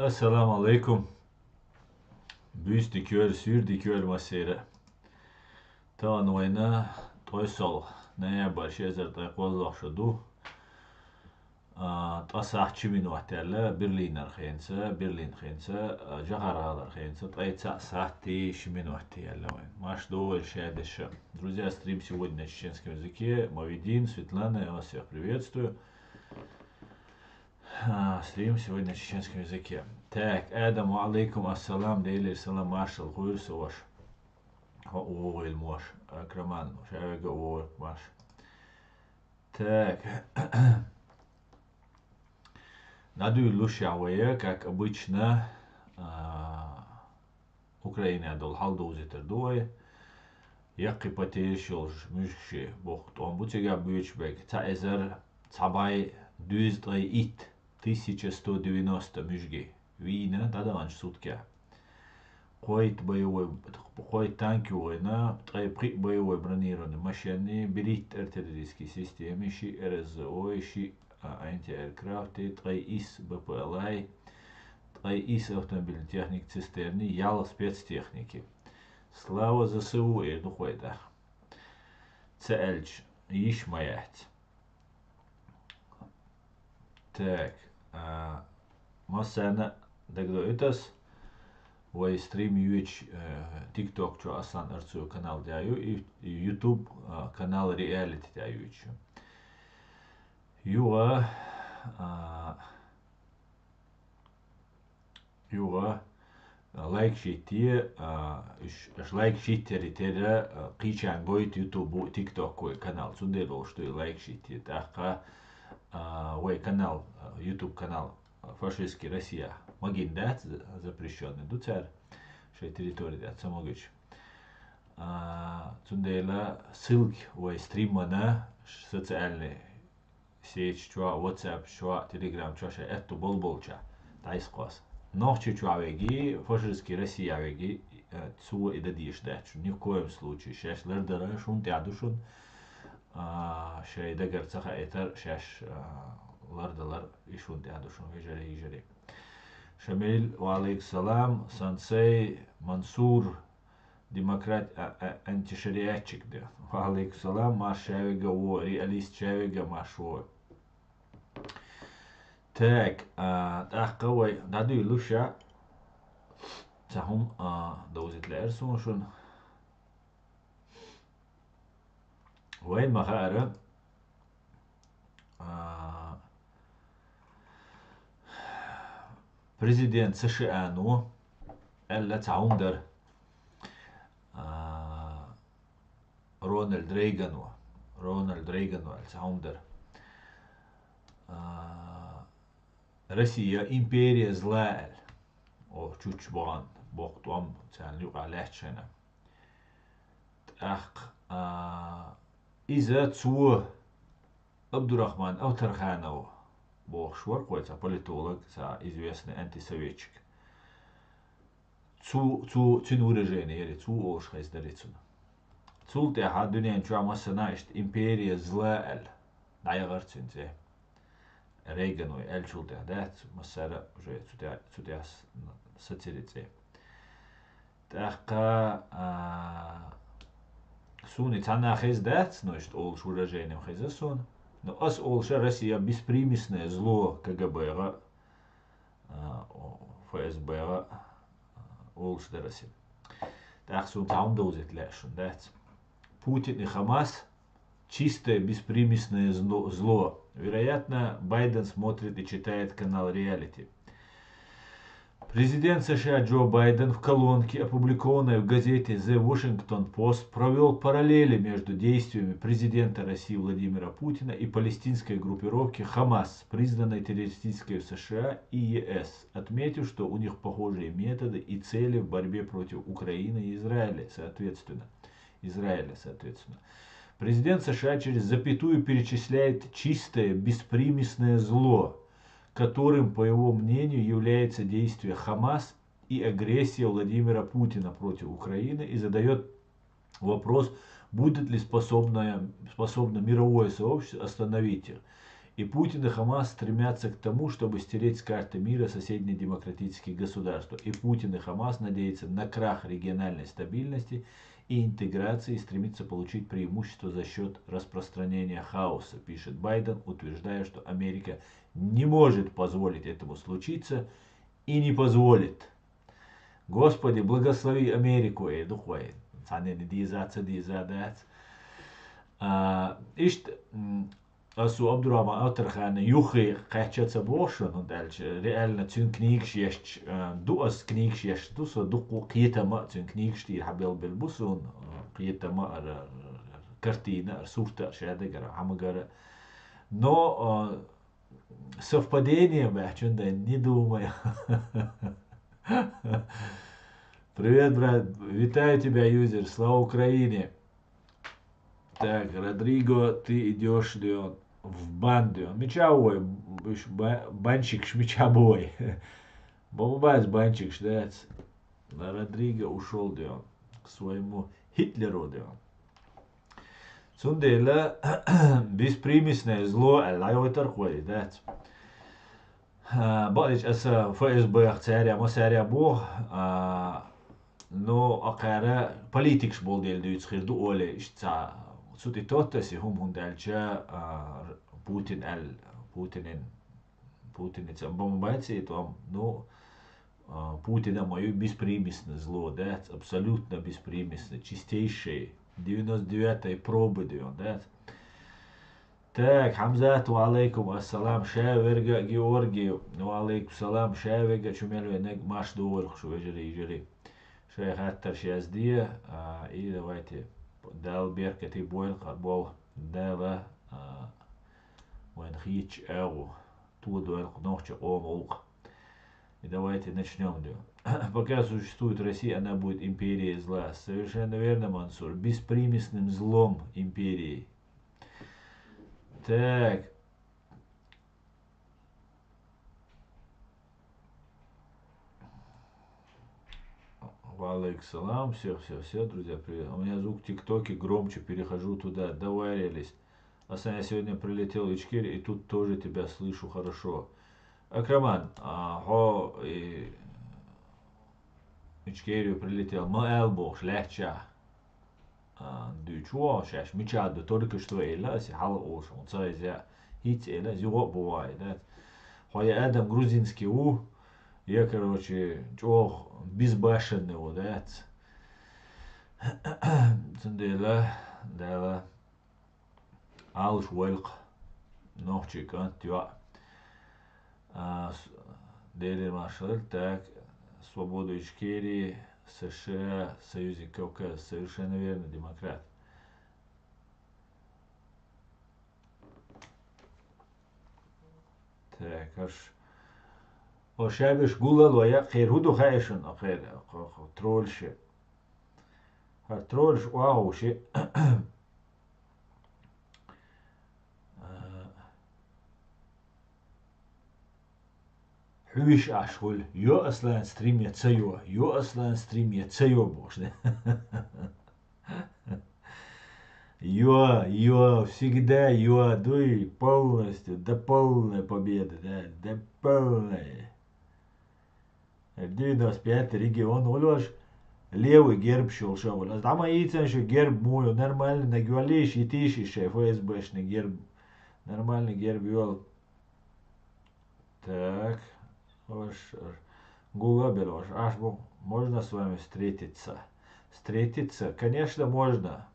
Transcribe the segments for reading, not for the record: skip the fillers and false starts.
Assalamu alaikum. Büstikör, sürdikör masere. Tavan oyna toysol. Ne baş yazarda qozlaşıdu. Tasahçı minuatella Berliner xensa, Berlin xensa, Jaharalar xensa, тайца сахти минуатella. Маш доволь шадеша. Друзья, стрим сегодня на чеченском языке. Мавидин, Светлана, я вас всех приветствую. Стрим сегодня на чеченском языке. Так, Адаму алейкум ассалам, дейлер салам маршал, хуйр суваш. Оуэль мош, Краман, шавега оуэль маш. Так, надую лушавая, как обычно, Украина дол халдоузитер дуай. Яқи патешил мюшши бохт омбутига бючбек, та эзер цабай дюздай ит 1190 мюшги. Вина, даданш суткя. Қойт боевой, қойт танки ойна, трай прик боевой бронированный машины, берит артиллерийские системы, ши РСЗО, ши антиаэркрафты, трай ИС БПЛА, трай ИС автомобильной техники цистерны, ял спецтехники. Слава ЗСУ и духойда. Цельч, иш маять. Так, масана дагдоитас. Вай стрим юич TikTok чо асан арцу канал дяю и YouTube канал реалити дяю ичу. Юа лайк шитие лайк шитери теда qichan boyt YouTube TikTok канал цундеро что лайк шитие таха вай канал YouTube канал фашистский Россия Магиндат запрещенный дуцар шей территории да самогыч цундела ссылки вай стрима на социальные сеть чуа WhatsApp чуа Telegram чуа шей эту болболча тайскос ночью чуавеги фашистский Россия веги цу и дадиш дачу ни в коем случае шеш лердера шун тядушун шей дагер цаха этер шеш лардалар ишун тядушун вежери Шамиль, валейк салам, сансей, Мансур, демократ, антишариатчик, да. Валейк салам, маш шавига, реалист шавига, машу. Так, кавай, наду и луша, цахум, доузит лерсун шун. Вайн махара, президент США Элла Цаундер Рональд Рейган Цаундер Россия империя зла о чучбан бохтом цанлю алячена ах иза цу Абдурахман Аутарханов Бог Шваркойца, политолог, известный антисоветчик. Цун выражение, или цу олшха из дарицуна. Цул те хадунян чуа массанашт империя зла эль. Дайагар цунзе. Рейгану эль чул те хадат, массара уже цутяс сатирице. Таха суни цана хиздат, но что олш выражением хизасун. Но ас олша Россия беспримесное зло КГБ, ФСБ, олш дараси. Так сун таундаузит лешун, дать. Путин и Хамас чистое беспримесное зло. Вероятно, Байден смотрит и читает канал реалити. Президент США Джо Байден в колонке, опубликованной в газете The Washington Post, провел параллели между действиями президента России Владимира Путина и палестинской группировки Хамас, признанной террористической в США и ЕС, отметив, что у них похожие методы и цели в борьбе против Украины и Израиля, соответственно. Президент США через запятую перечисляет чистое беспримесное зло, которым, по его мнению, является действие Хамас и агрессия Владимира Путина против Украины, и задает вопрос, будет ли способно мировое сообщество остановить их. И Путин и Хамас стремятся к тому, чтобы стереть с карты мира соседние демократические государства. И Путин и Хамас надеются на крах региональной стабильности и интеграции и стремится получить преимущество за счет распространения хаоса, пишет Байден, утверждая, что Америка не может позволить этому случиться и не позволит. Господи, благослови Америку, духой. Ишт Асу Абдурама Аутерхан Юхи Качаца Бошен und реально цюн книгш есть дуас книгш есть дусо дуку киетама цюн книгшти хабел белбусун киетама картина сурта шадегара хамагара. Но совпадение бачунда не думаю. Привет, брат, витаю тебя, юзер, слава Украине. Так, Родриго, ты идешь в банду. Мечавой, банчик шмечабой. Бабабац банчик ждать. Родриго ушел к своему Хитлеру. Цундела беспримесное зло, лайотер ходит, да. Балич аса ФСБ царя, масаря бог, но акара политикш бол делдует схирду оле ишца. Сути тоттаси хум дальча Путинен бомбайцы там, но Путина мое беспримесное зло, да, абсолютно беспримесное, чистейшее, 99-й пробы, да. Так, Хамзат, ва алейкум ассалам, Шаверга, Георгий, ва алейкум салам, Шаверга, чумелю енег маш дуор, что ежели. Шай хаттар шаздия, и давайте дал беркет и бойл, бол дала, вен хич эу, ту дуэл, ночи омолк. И давайте начнем. Пока существует Россия, она будет империей зла. Совершенно верно, Мансур. Беспримесным злом империи. Так. Валейк салам. Все, друзья, привет. У меня звук в ТикТоке громче, перехожу туда. Доверились. А я сегодня прилетел в Ичкерию, и тут тоже тебя слышу хорошо. Акраман, и Ичкерию прилетел. Маэлбо, шлехча. Дючуа, шаш, мичадо, только что эла, си хал ош, он цайзя. Хит эла, зюго бывает, да. Хоя Адам грузинский я, короче, чох безбашенный, да. Цендела, дала. Алш уэлк. Нохчи кантюа. Дели маршал, так. Свободу Ичкерии, США, Союзник Кавказ. Совершенно верно, демократ. Так, аж... O şabiş gulaloya khir hudu khayshin akhir trolşi. Ha trolş wow şi. Hüş aşhul. Yo aslan stream yatsayo. Yo aslan stream yatsayo boş. Йо, всегда йо, дуй полностью, до полной победы, да, до полной. 95 регион, улож, левый герб шел. Там яйца еще герб мой, нормально, на гуалиш и тиши, ФСБшный герб, нормальный герб вел. Так, Гулабелош, аж можно с вами встретиться? Встретиться, конечно, можно.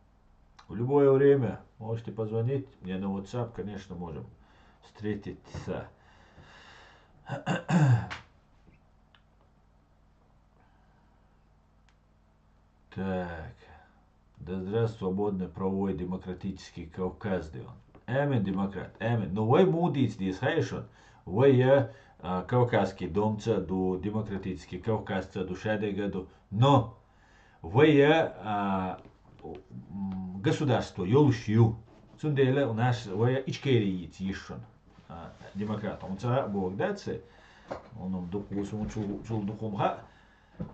В любое время можете позвонить мне на WhatsApp, конечно, можем встретиться. Так. Да здравствует свободный правовой демократический Кавказ. Эмин демократ, эмин. Но вы мудите здесь, хайшон. Вы кавказский домца, до демократический кавказца, до шадегаду. Но вы государство Йолшью. Цундела у нас вы Ичкерии тишон. Демократ. Он цара богдаться. Он духусом чул духом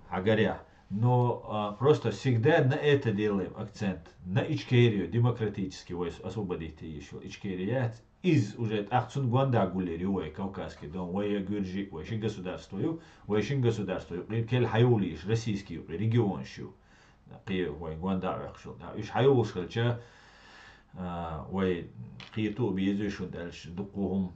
агаря. Но просто всегда на это делаем акцент. На Ичкерию, демократический войск, освободите еще. Ичкерия, из уже ахцун гванда гулери уэ кавказский дом, уэ гюржи, уэ шин государствую, уэ шин государствую, кель хайулиш, российский регион шу, قي уэ гванда ахшул, иш хайул шхалча, уэ قيتو بيزو شو دالش دقوهم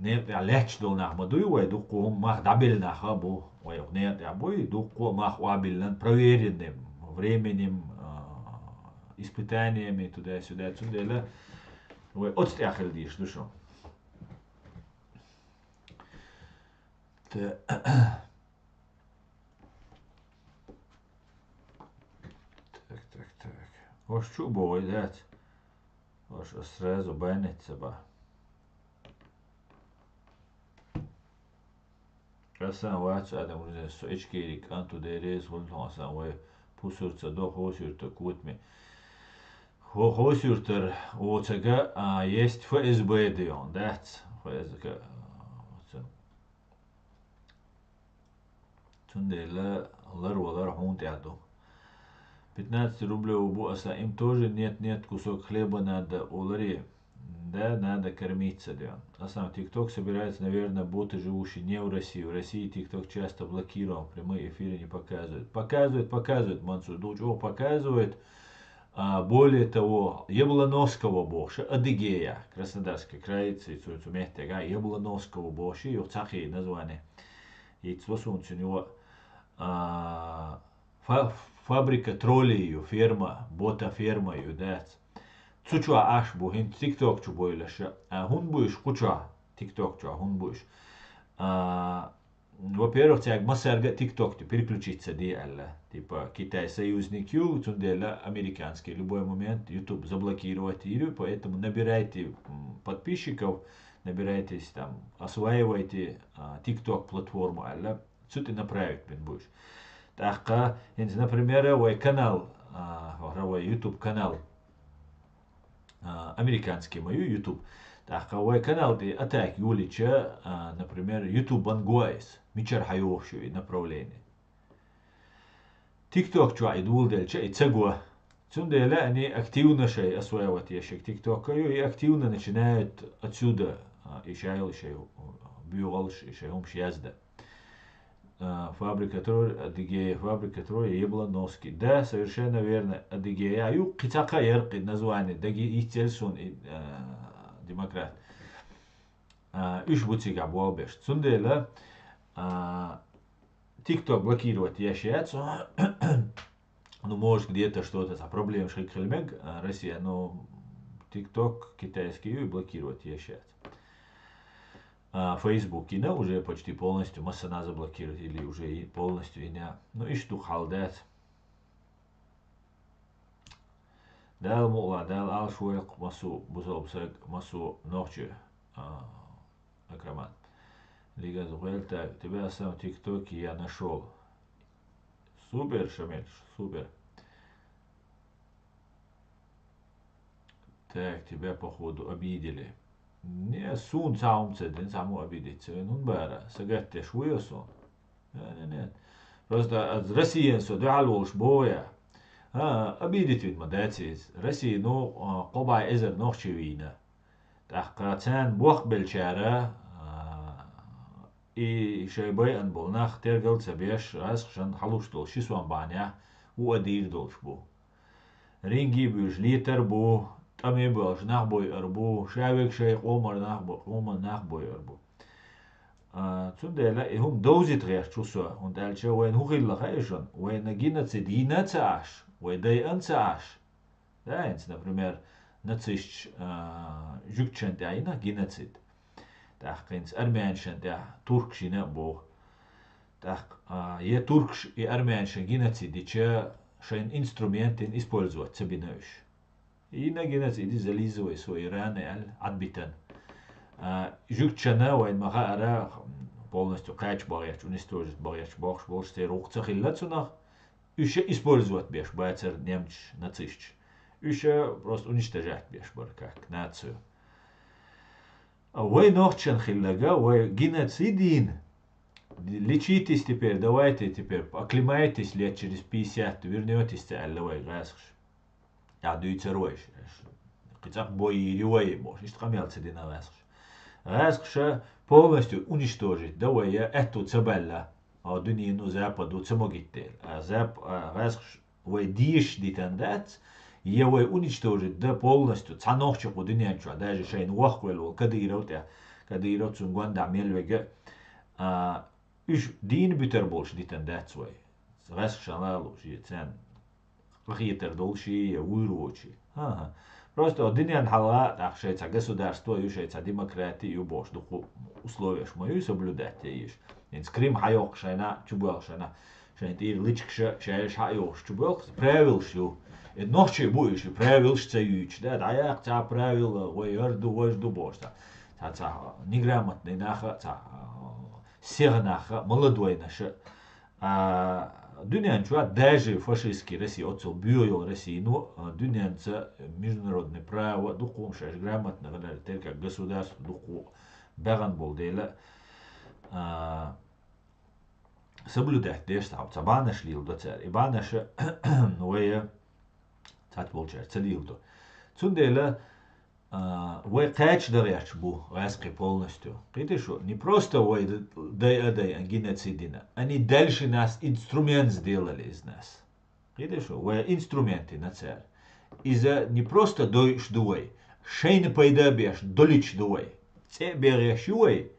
نيت علاش دول نحمدوي уэ دقوهم мах дабел нахабу, уэ нет ябой дقу мах уабелен проверенным временем, испытаниями туда-сюда, отсюда, уэ отстяхал диш, душу. Так, так. Ош что будет? Ош сразу банить себя. Aslında vaat adam uzun su içkilik antu deriz hulun aslında ve pusurta do hosürta kutmi. Hosürter o çaga есть ФСБ diyor. That's ФСБ. Тунделя ларвалар хунт яду. 15 рублей убу аса им тоже нет кусок хлеба надо улари. Да, надо кормиться, да. А сам ТикТок собирается, наверное, боты, живущие не в России. В России ТикТок часто блокирован, прямые эфиры не показывают. Показывает, Мансур Дучо показывает. Более того, Яблоновского боши, Адыгея, Краснодарский край, Цуцумехтега, Яблоновского боши, его цахи название. И цвасунц у него фабрика троллей, ферма, бота ферма, юдец. Цучуа аш бу хин TikTok чу бойлаша. Хун буиш куча TikTok чу хун буиш. Во-первых, тяг масарга TikTok переключиться диалла. Типа Китай союзник Ю, цундела американский. Любой момент YouTube заблокировать или, поэтому набирайте подписчиков, набирайтесь там, осваивайте TikTok платформу, алла, цуты направить бен будешь. Так, например, вой канал, YouTube канал. Американский мою YouTube. Так, вой канал ты атак юлича, например, YouTube Бангуайс, мичар хайовший направление. TikTok чу айдул дельча и цегуа. Цундела они активно шей осваивать ящик TikTok, и активно начинают отсюда ишайл шей бюгалш шей язда. Фабрика Адыгея, фабрика Троя Яблоновский. Да, совершенно верно, Адыгея. Аю китака яркий название, даги ихтельсун демократ. Уж бутига буалбеш. Цундела TikTok блокировать ящается. Ну, может, где-то что-то за проблем шейхельмег Россия, но TikTok китайский блокировать ящается. Facebook ина уже почти полностью массана заблокировать или уже полностью ина. Ну и что халдат. Дал мула, дал алшуек масу бузолбсак масу ночи акрамат. Лига Зуэльта, тебя сам в ТикТоке я нашел. Супер, Шамиль, супер. Так, тебя походу обидели. Не сун саумце, ден саму обидеться. Ну бара, сагатте швуя сон. Нет. Просто от России со дуалволш боя. Обидеть ведь мадатис. Россия ну قبع إزر نوخشوينا. تحقاتان بوخ بالشارع. И шайбай ан болнах тергал цабеш расхшан халуштол шисван баня у адир долшбу. Ринги бюж литер бу, таме бюж нахбой арбу, шавек шай омар нахбой арбу. Цундела ихум дозит рех чусо, und alcha wen huchilla хаишон, wen нагина цедина цаш, wen дай ан цаш. Да, например, нацищ жукчен дайна геноцид. Так, инс армяншен, да, туркшина бог. Так, е туркш и армяншен геноциди, че шен инструментин использовать цебинающ. И на геноциди зализывай свои раны отбитан. Жукчана, вайн махара полностью кач багяч, уничтожить багяч, бог сте рухцах иллацунах, еще использовать беш, байцер немч нацищ. Еще просто уничтожать беш, как нацию. Вы нохчен хиллага, вы геноцидин. Лечитесь теперь, давайте теперь, оклемайтесь лет через 50, вернетесь аллавай гасхш. Я даю царойш. Кицак бои бош, ишь камелцы дина весхш. Весхша полностью уничтожить, давай я эту цебелла, а дунину западу цемогиттел. А весхш вы диш дитендец, его уничтожить, да полностью, цанохчику дунянчу, даже шейн уахквелу, кадирот цунгванда мельвеге, иш дин битер больше дитендец вы. Весхш алалу, жицен. Рахитер долши, уйрочи. Ага. Просто диньян халат, ахшеца государство, юшеца демократию, бош, духу условия шмою соблюдать иш. Скрим хайок шайна, чубел шайна, шайн тир личкша, шайш хайош, чубел, правил шу. И ночи будешь, правил шцаюч, да, да я ца правил, ой, орду, вожду бош, ца неграмотный наха, ца сехнаха, молодой наша. Дунянчуа даже фашистский России, отцел бюйол России, но дунянца международное право, духом шаш грамотно, когда как государство духу беган был дела соблюдать дешта, цабана шлил до царь, и банаша, новое, цать получается, целил до. Цундела вы кэч даряч бу раски полностью. Ты что, не просто вы дай геноцидина, они дальше нас инструмент сделали из нас. Ты что, вы инструменты на царь. Из-за не просто дойш дуй, шейны пайда беш, долич дуй. Це береш юй,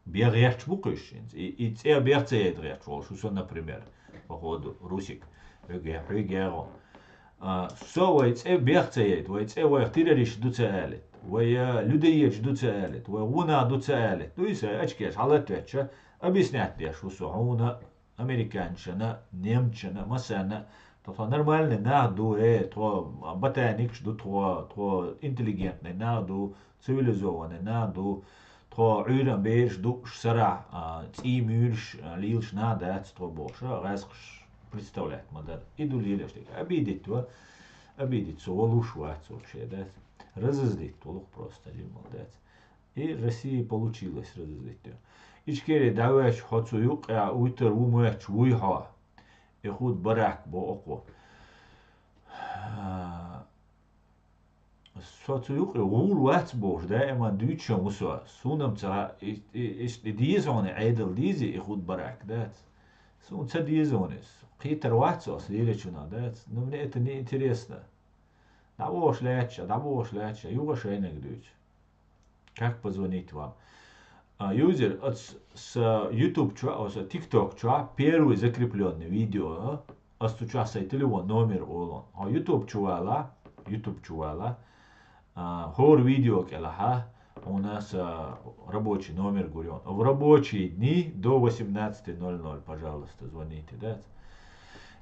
береш букышин, и це берце едреш, что, например, походу, русик, регерон. Все, вы це берцеет, вы це вы тирериш дуцеалит, вы людееш дуцеалит, вы уна дуцеалит. Ну и все, очкеш, халатвеча, объяснять деш, что уна американчина, немчина, масана, то нормальный наду, то ботаник, что то интеллигентный наду, цивилизованный наду, то уйрам беш душ сара, цимюльш, лилш надо, то боша, разкш. Представлять модель. Иду лилеш, обидеть то, обидеть солушвать вообще, да, разозлить толух просто, молодец. И России получилось разозлить ее. Ичкери давач хоцуюк, а уйтер умач уйха, и худ барак бо око. Хоцуюк, улвац бош, да, ема дюча мусо, сунам ца, и дизоне, айдел дизи, и худ барак, да. Сун ца дизонес. Питер Ватсос, лиричуна, да, но мне это не интересно. Давош леча, юга шейнек дюч. Как позвонить вам? Юзер с YouTube, с TikTok, первый закрепленный видео, остучался и телефон, номер олон. А YouTube чувала, хор видео келаха, у нас рабочий номер гурен. В рабочие дни до 18:00, пожалуйста, звоните, да.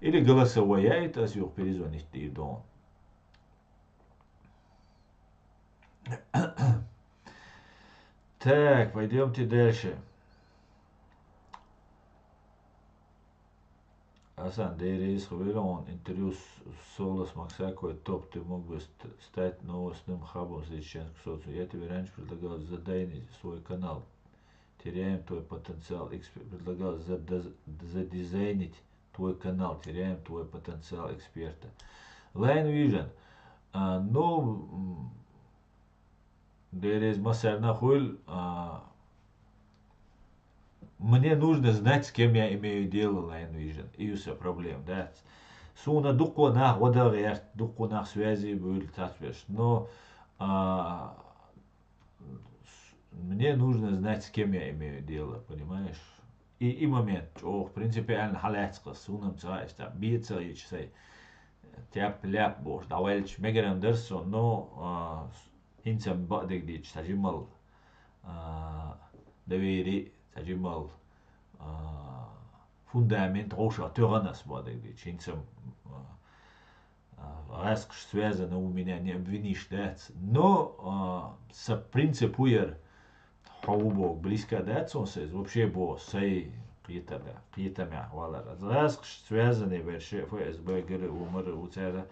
Или голосовое, это сверх перезвонить и дом. Так, пойдемте дальше. Асан, Дейрис Хавилон, интервью с Солос Максакой, топ, ты мог бы стать новостным хабом Средченского социума. Я тебе раньше предлагал задайнить свой канал. Теряем твой потенциал. Предлагал задизайнить твой канал, теряем твой потенциал эксперта. Line Vision. Ну, Дейрис Масарна Хуль, мне нужно знать, с кем я имею дело, Line Vision. И все проблем, да. Суна дуку на водоверт, дуку на связи будет татвеш. Но мне нужно знать, с кем я имею дело, понимаешь? И момент, в принципе, халецка, сунам цаиста, бицаич сей, тяп ляп бош, давальч мегерам дерсон, но инцам бадик дич, таджимал довери, таджимал фундамент роша тюранас бадик дич, инцам раск связано у меня не обвинишь, да, но с принципуер хаубок близко даться, вообще бо сей қиетамя валара. Раск связаны верши ФСБ гры умры у царя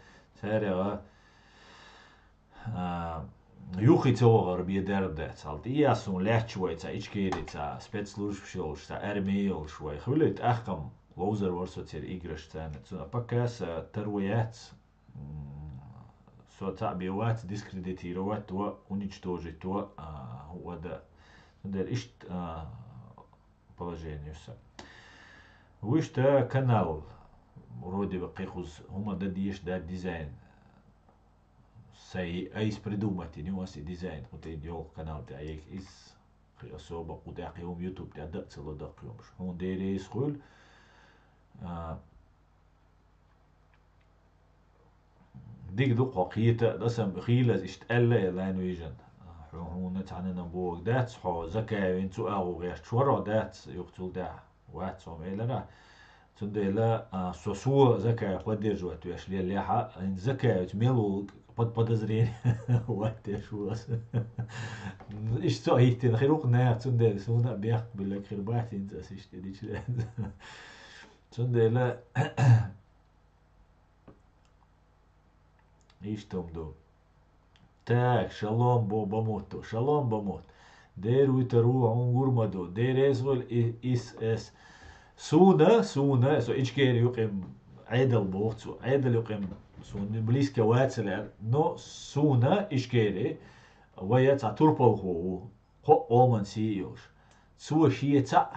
юхицовар бедердец. Алт ясун лячвайца ичкерица спецслужб шилшта армиил швай. Хвилит ахкам лозер ворсоцер играш ценет. Показ таруяц соцабивать, дискредитировать, то уничтожить, то положение все. Выше канал вроде бы каких хума дадишь да дизайн. Сей айс придумать, не у вас дизайн, вот идеал канал ты аек из особо куда киум YouTube ты да цело да киумш. Он дерей схул ديك دقة قيتا دسم خيلة اشتقلا لانو يجن هون تعنينا بوك دات حو زكاة انتو اغو غير شورا دات يقتل دا وات صوم ايلا تنديلا سوسو زكاة قدر جوات ويشلي الليحة ان زكاة تميلو подозрение وات شو ايش تو هيتين خيروق نايا تنديلا سونا بيخ بلا خربات انت اسيش تديش تنديلا ايش تمدو Так, шалом бомото, шалом бомот. Der утеру ангурмадо, der esvol is es سونا so ich gehe يقيم عدل بوقتو عدل يقيم سونا بليسكا واتسل نو سونا ich gehe ويا توربو هو اومن سيوش سو شيتا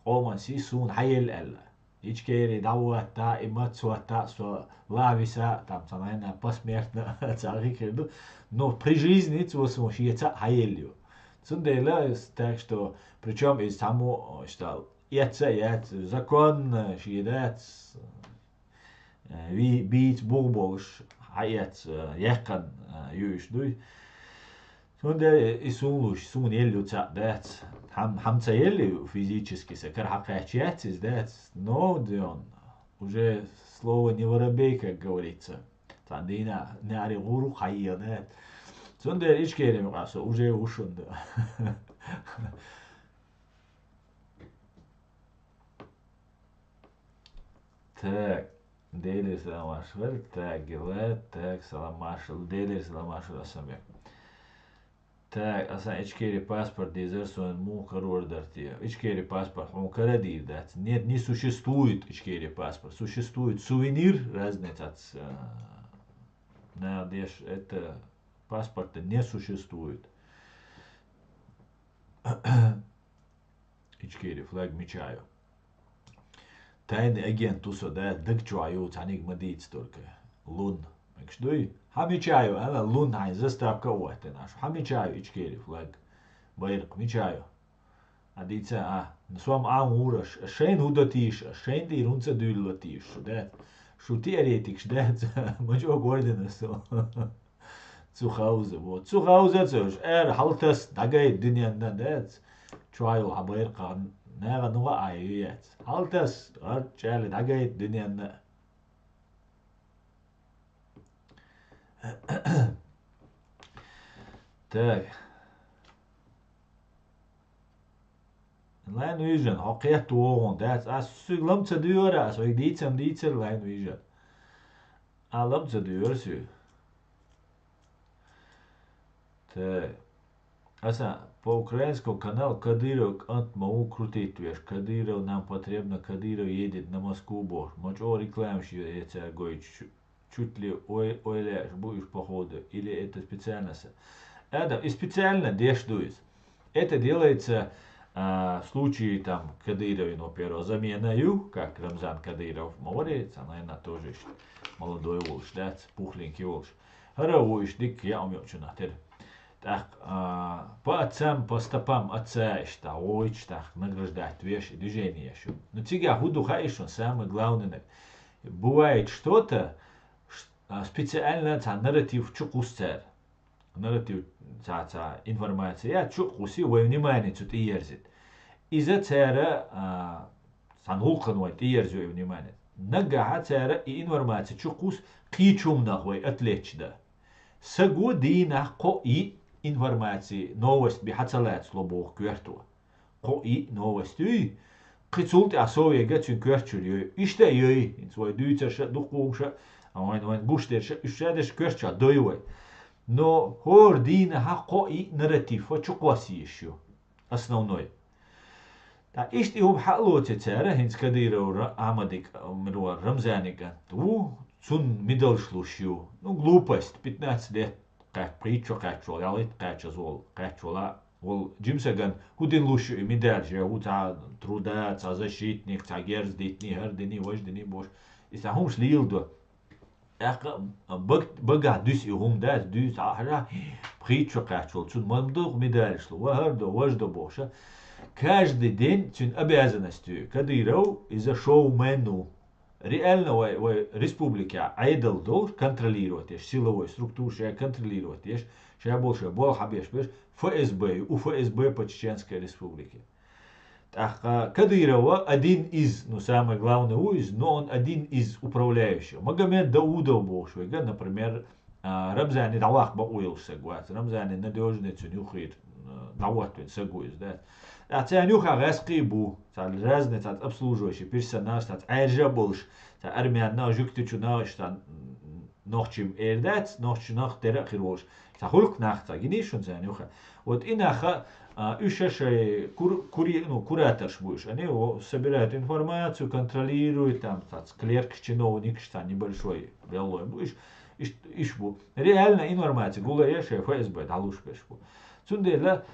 اومن سي سون حيل الا ich gehe دعوة تا إما تا سو лависа там наверное посмертно царикеду но при жизни то смущается хаелью цундела так что причем и само что яц закон шиедат ви бит бурбош хаят яхан юшдуй цунде и сун елю цадат хам цаелью физически сакар хакачият издат но дион уже слово не воробей, как говорится. Тандина не аригуру хайянет. Цундер ичкерем асо уже ушун да. Так, дели саламашвер, так, гилет, так, саламашл, дели саламашл асамбек. Так, асан ичкери паспорт дизерсон мухар ордертия. Ичкери паспорт мухара дирдат. Нет, не существует ичкери паспорт. Существует сувенир разный от надеж это паспорта не существует. ичкери флаг мечаю. Тайный агент усода дыкчуаю таник мадиц только. Лун. Что Хамичаю, она лунная заставка вот наш. Хамичаю ичкери флаг. Байрк мичаю. А дица свам ураш. Шейн удатиш, шейн ди рунца дюлатиш. Да. Что теоретик, да. Мачо горден so. Zu Hause, wo zu Hause zusch. Haltas dagay dünyan da. Trial habayr nera nuga ayet. Haltas chale dagay dünyan da. Так. Line vision, hockey to on that. As suglam te duren, so ik diets line vision. Alam te duren su. Так. Аса, по-украинскому канал Кадыров ант могу крутить веш. Кадыров нам потребно, Кадыров едет на Москву бож. Мочо рекламщик это гой чуть ли ойляешь будешь походу, или это специально. Это и специально действует. Это делается в случае там Кадыровину первого заменою, как Рамзан Кадыров молодец, наверное, тоже молодой волш, да, пухленький волш. Харавуешь, дик я умею натер. Так, по отцам, по стопам отца, что ойч, так, награждать вещи, движения еще. Но тебя худуха еще самое главное. Бывает что-то, специально нарратив чукустер. Нарратив информация чукуси во внимание тут и ерзит. Из-за цера санулканует и ерзю внимание. Нагага цера и информация чукус кичум нахуй отлично. Сагудина ко и информации новость бихацалат слобох кверту. Ко и новости Кицулт асове гачун квертчулю. Иште ёй ин свой дүйцерше духбуңше Айн гуштер ишедеш квертча дойвой. Но хор дина хақо и нарратив чукваси еще основной. Да ишти хуб хало цера хинц кадира амадик мруа рамзаника. Ту цун мидл шлущу. Ну, глупость, 15 лет, как притчу качвал, я лет качвал, ол Джимсаган, худин лущу и медаль, же хута труда, ца защитник, ца герздитни, хердини, вождини, бош. И са хум шлилду. Бага дюс и хум дас, дюс, ахра, притчу качвал, цун мамдух медаль шло, вахардо, вождо боша. Каждый день цун обязанностью, Кадыров из-за шоумену. Реально в республике айдл должен контролировать, силовой структуру контролировать, сейчас больше хабеш, ФСБ, у ФСБ по Чеченской республике. Так, Кадырова один из, ну самый главный уиз, но он один из управляющих. Магомед Даудов был, например, Рамзани Далах Бауил Сагуат, Рамзани надежный цунюхит, Даватвин Сагуиз, да. А ценюха раскибу, разный обслуживающий персонаж, айржа больше, армян на жуктичу на что ночим эрдать, ночью нах терахировш. Хулк нахта, гинишун ценюха. Вот инаха ушашай кураторш будешь, они собирают информацию, контролируют, там, клерк, чиновник, что небольшой, белой будешь, ишбу. Реально информация, гулаешая ФСБ, далуш пешбу. Цундела,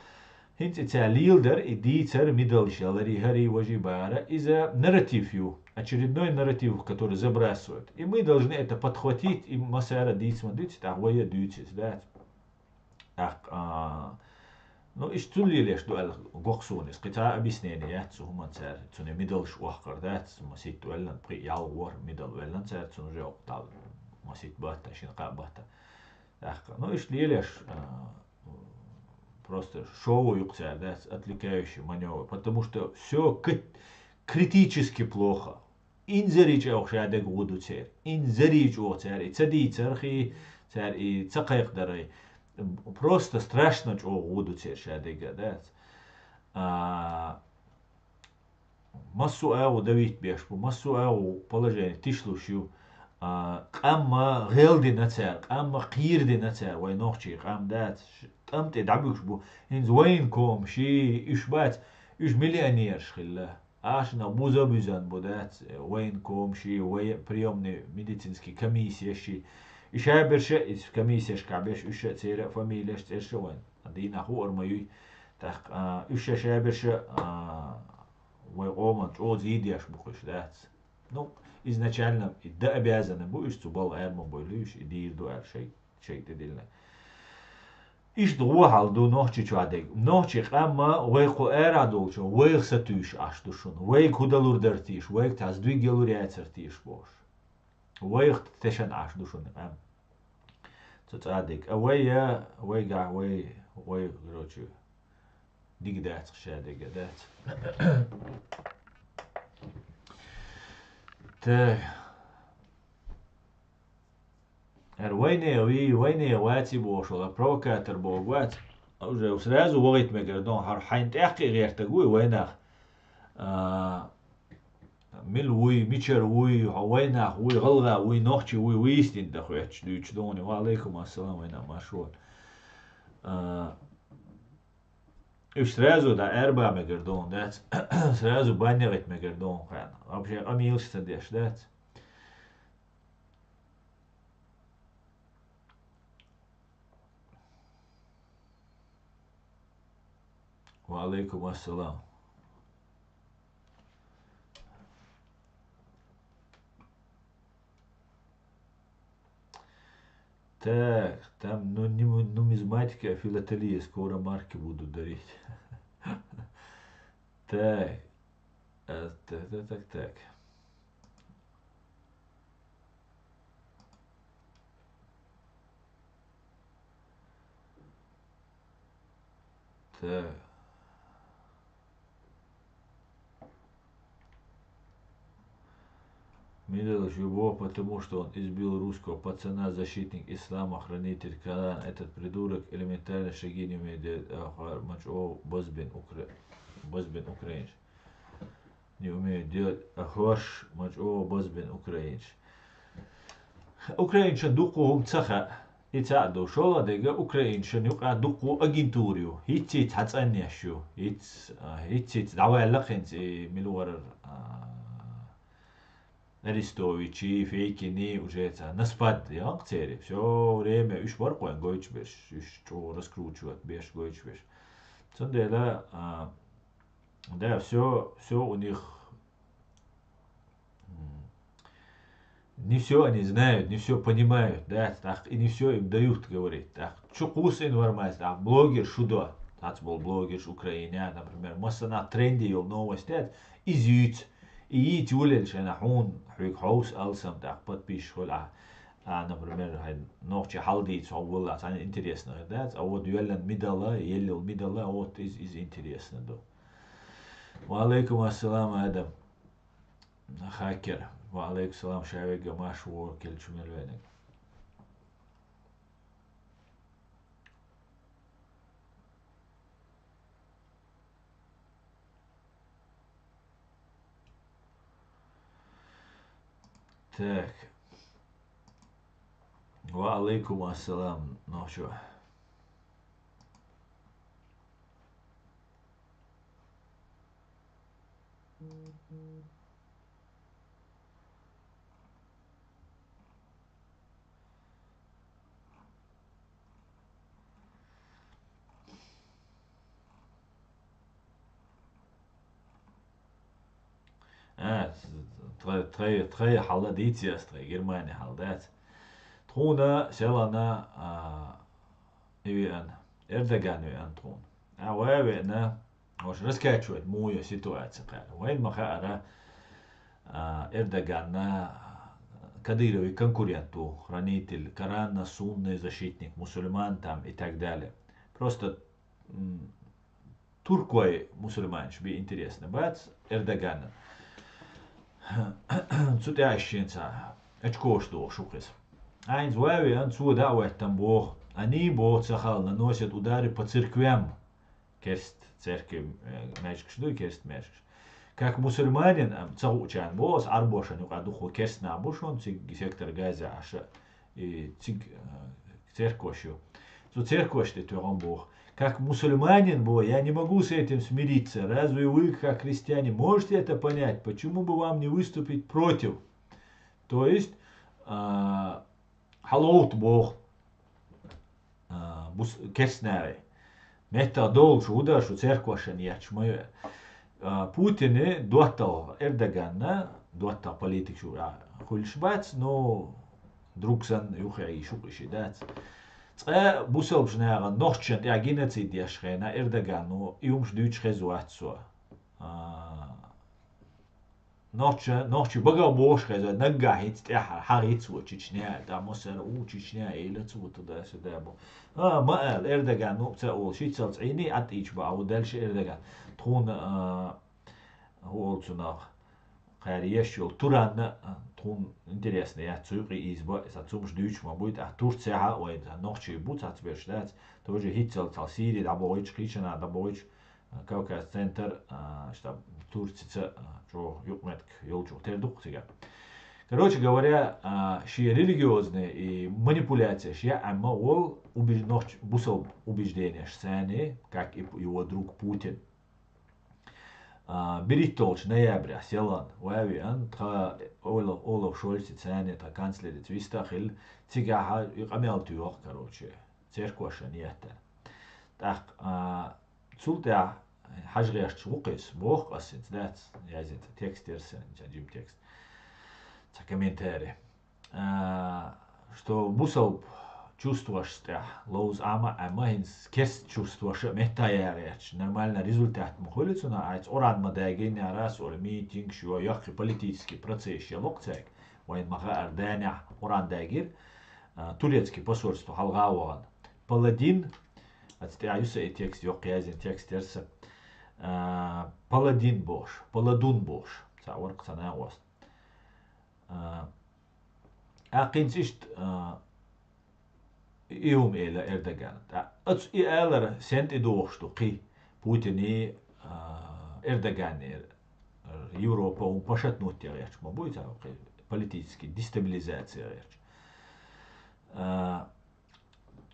Hinti лидер и дитер мидалшалари хари вожибара из-за нарратив, очередной нарратив, который забрасывают. И мы должны это подхватить и масара дитсма дитс, так воя дитс, да. Так, ну и что ли лишь дуэль гоксунис, когда объяснение, я цуман цер, цуне мидалш уахкар, да, масит дуэльн при ялвор мидал дуэльн цер, цун же октал, масит бата, шинка бата. Так, ну и что ли лишь просто шоу юкцер, да, отвлекающий маневр, потому что все критически плохо. Инзерич охшадек буду цер, инзерич оцер, и цади церхи, цер и цакайх дарай. Просто страшно, что буду цер шадега, да. Массу ау давить бешпу, массу ау положение, тишлушью. Амма гелди нацер, амма қирди нацер, вай нохчи, ам дат, там те дабюш бу, инз вайн ком, ши, ишбат, иш миллионер шхилла, ашна буза бюзан будат, вайн ком, ши, вай приемный медицинский комиссия, ши, иша берше, из комиссия шкабеш, иша цера фамилия, штерше вайн, адина хуар маюй, так, иша шаберше, вай оман, о зидяш бухуш, дат, ну, изначально и да обязаны будешь цубал эрмо бойлюш и дир дуэр шей тедильне. Иш дуахал ду нохчи чуадег. Нохчи қамма вейху эра долчо, вейх сатуш аштушун, вейх худалур дартиш, вейх таздвигелур яцертиш бош. Вейх тешан аштушун қам. Цуцадег. Вейя, вейга, вей, грочу. Дигдец шадег, дец. Так. ويني واتي بوشو провокатор بوغوات уже сразу вогит мегердон хар хайнт яқи غير تقوي وينах мил уй мичер уй وينах уй غلغا уй нохчи уй уистин дахуяч дүйч дони ва алейкум ассалам вайна машур Уж сразу да эрба мегердон да сразу баннерит мегердон хан вообще амилшта деш да وعليكم السلام Так, там нумизматика, филателия, скоро марки будут дарить. Так, так. Так. Мидалыш его, потому что он избил русского пацана, защитник ислама, хранитель Корана. Этот придурок элементарно шаги не умеет делать. Мачо базбин украинец. Не умеет делать. Ахваш мачо базбин украинец. Украинчан дуку цаха. يتعدوا شو هذا أوكران شنو قاعد دقوا أجنتوريو هيتيت حتأنيشوا هيتيت دعوة لقين ملور Арестовичи, Фейкини, уже это на спад, я все время уж варкуем гойч беш, уж что раскручивать беш гойч беш. Цандела, да, все у них не все они знают, не все понимают, да, так, и не все им дают говорить. Так, что кус информация, так, блогер шудо, так был блогер с Украины, например, масса тренде ел новости, изюц, и тюлен, что на хун, хуик хаус алсам, так, подпишешь, например, ночи халдить, а вот это интересно, да, а вот юлен мидала, вот из интересно, да. Валейкум ассалам, Адам, хакер. وعليكم السلام شعبي قماش وكل شو من الوينك تاك وعليكم السلام نوشو tre halda ditsiastre Germania haldat trona selana Erdogan tron وين وش رسكاتشوت مويا سيتواتس قال وين ما خاطر Эрдоган Кадыровый конкуренту, хранитель Корана, сунный защитник мусульман там и так далее. Просто туркой мусульман, чтобы интересно. Бац, Эрдоган. Цутящинца, очко что шухис. Айнз вави, ан цуда там бог. Они бог цахал наносят удары по церквям. Керст церковь, мячк что керст мячк. Как мусульманин, цаучан бос, арбошан, юкадуху керстна абушон, циг сектор газа аша, и циг церковью. So церковь это он бог. Как мусульманин, я не могу с этим смириться. Разве вы, как христиане, можете это понять? Почему бы вам не выступить против? То есть, халоут бог, керстнарей. Мета долж уда, что церковь не ячмаю. Путин дуатал Эрдоганна, дуатал политик шо хулшбац, но друксан юхай шукиши дац. Ца бусал жнага нохчен я геноцид яшхена Эрдогану иумш дүйч хезуатсо. Нохче бага бош хеза нагахит я харит во Чечня, да мосер у Чечня элец вот туда сюда бо. ما Эрдоган ну ца ол шицал цини атич ба а дальше Эрдоган. Тун Холцунах Харьешул Туран Тун интересно, я цюри изба, это цумш дүйч ма будет, а Турция ой ночи будет отвечать, тоже хитцел Сирии, да боич Кричана, да боич Кавказ центр, штаб Турция, что юкметк ёлчу тердук сега. Короче говоря, ши религиозные и манипуляция, ши амма ол бусал убеждение шсане, как и его друг Путин. Беритолч ноября селан вавиан та Олаф Шольц цене та канцлер Твистахил цигага иqamel тюох короче церковь ниета. Так цулта хажгяш чукис бог асит дат язит текст ерсен джим текст. Та комментарий. Что бусал чувствуешь страх, лоуз амахинс кес чувствуешь метаяреч, нормально результат мухолицу на айц оран мадагин раз or митинг шо яхи политический процесс локцек, вайн маха ардания оран дагир, турецкий посольство халгаван, паладин, отстяюся и текст yok язин текст терса, паладин бош, паладун бош,ца орк цана was. Акинсишт يوم إلى إردوغان. أتس إلى سنت إدوشتو قي بوتيني إردوغان Европа он пошатнуть реч, ма будет политически дестабилизация реч.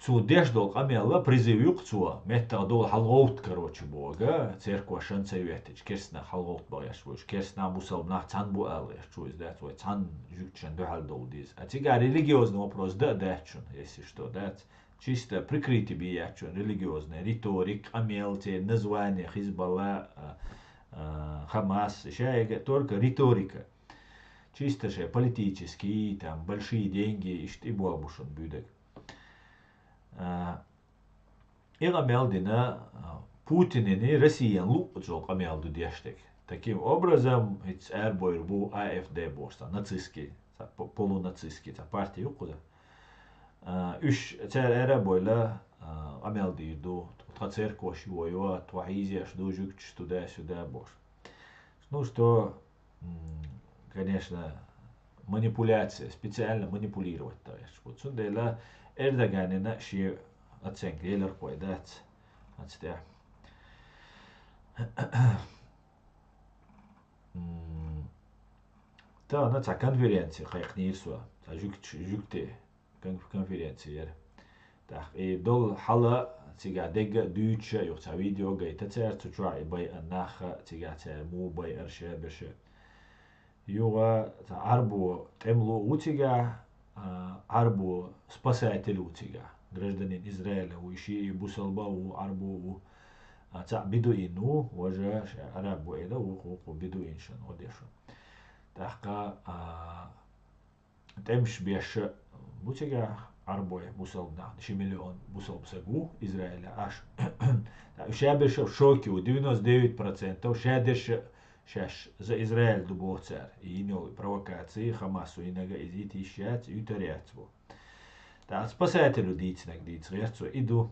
цу деждол камелла призывюк цу метта дол халгоут короче бога церква шанцеветич керсна халгоут бояш буш керсна мусал на цанбу алеш чу из да цой цан жукчен дохал дол диз а тига религиозный вопрос да дачун если что да чисто прикрытие биячун религиозный риторик амелте название хизбалла Хамас шайга только риторика чисто же политические там большие деньги и буабушон бюдек Ига мелдина Путинini Россиян лупцол камелду дештек. Таким образом, it's Эрбойр бу АФД борста, нацистский, полунацистский, партия юкуда. Үш цер Эрбойла амелди ду, тха церковь воева, тваизия, что жукч туда-сюда борш. Ну что, конечно, манипуляция, специально манипулировать, то есть. Вот сюда Эрдоганина ши оценка елер койдат отстя. Та на ца конференции хайхнирсуа, та жукте конференции. Так и дол хала тига дега дюча ё ца видео гайта цер цуа и бай анаха тига цер му бай арше беше. Юга та арбу темлу утига арбу спасатель утига. Гражданин Израиля уиши бусалба у арбу ца бедуину уже арабу эда у бедуиншан одешу. Тахка темш беш бутига арбой бусалбна 10 миллион бусалбсагу Израиля аж. Шабеш в шоке у 99% шадеш шаш за Израиль дубоцар и имел провокации Хамасу инога изит ищать и таряцву. Да спасателю дицнак дицрецу иду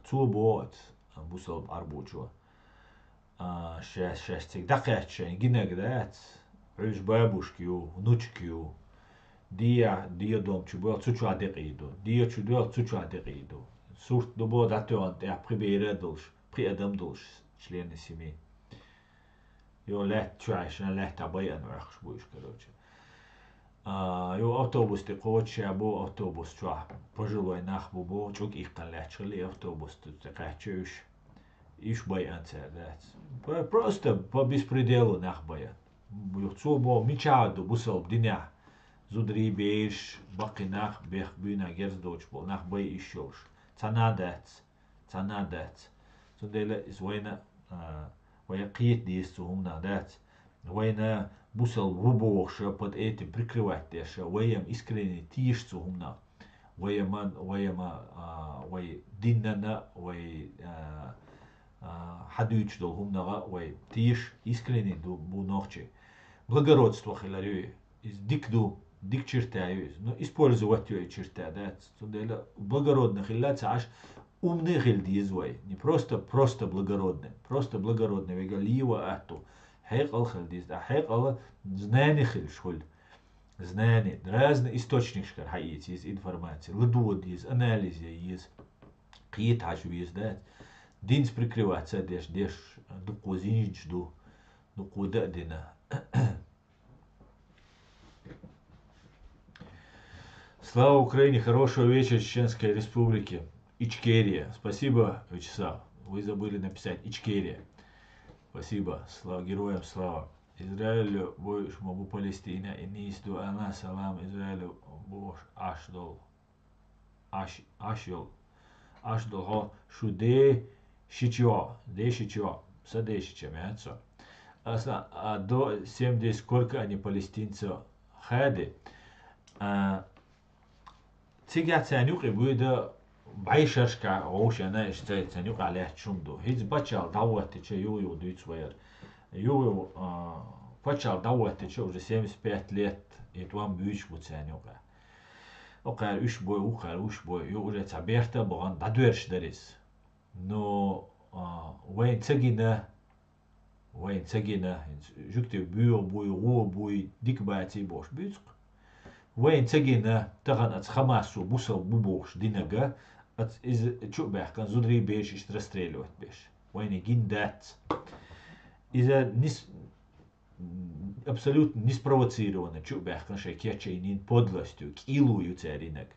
цубот бусал арбучо шастик дакачен гинагдат уж бабушкию внучкию дия дом чубо цучу адеqido дия чудо цучу адеqido сурт дубо датон я прибередулш приадамдулш члены семьи ё лет чайшна лет абаян вахш буш короче ё автобус те коча бо автобус ча пожилой нах бо чук их калячли автобус те качуш иш баян цадат просто по беспределу нах баян ё бо мичаду бусал диня зудри беш бакинах бех бина герздоч бол нах бай ишош цанадат зудела извойна ويقيت ديستهم نادات وين بوصل وبوخش под этим прикрывать теша ويم искренне тишцهم на ويمان وي диннана وي حدوч долهم нага وي тиш искренне бу нохче благородство хиларю из дик чертаю но использовать ее черта да тудела благородных хилат аж умный хилдизвой не просто благородный вегалива ату хайкал хилдиз да хайкал знание хилшхуль знание разный источник шкар хаити из информации ладуд из анализа из кит хажу из да динс прикрываться деш ду козинич ду куда дина Слава Украине, хорошего вечера Чеченской Республике. Ичкерия. Спасибо, Вячеслав. Вы забыли написать Ичкерия. Спасибо. Слава героям, слава. Израилю боюш мобу Палестина и нисту ана салам Израилю бош ашдол. Ашдол хо шуде шичо. Де шичо. Саде шичо мяцо. А до 70 сколько они палестинцев хады. تيجي تانيوقي بودا بعيشرشكا عوش أنا اشتري تانيوق عليه شومدو هيز باتشال دعوة تيجي يو دويت وير يو باتشال دعوة تيجي уже 75 лет يتوان بيش بوتانيوقا وقال إيش بوي يو уже تعبيرته بغان دادويرش دريس نو وين تجينا جوكتي بوي ديك باتي بوش بيتق وين تجينا تغن خماسو بوصل بوبوش دينجا إز شو بيح كان زودري بيش يشترستريلوت بيش وين جين دات إذا абсолютно неспровоцированно شو بيح كان شيء كيتشينين подлостью килую царинок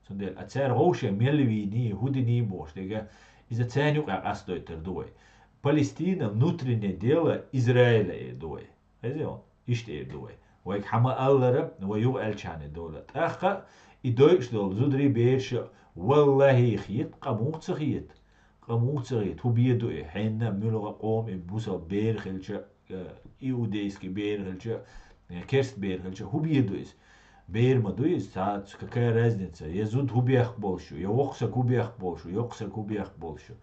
Цундель, а цер гоуше мельвини, худини бош, дега, из-за ценю как астойтер дуй. Палестина внутреннее дело Израиля и дуй. Это он, иште и дуй. Вайк хама аллараб, ваю эльчани дولت. Аха, и дойш дол, зудри бейш, والله خيط قموت خيط قموت خيط هو بيدو حين ملغا قوم بوسا بير خلشة إيوديسكي بير خلشة كيرست بير خلشة هو بيدو إس بير ما دويس ساعات какая разница يزود هو بيخ بولشو يوقسك هو بيخ بولشو يوقسك هو بيخ بولشو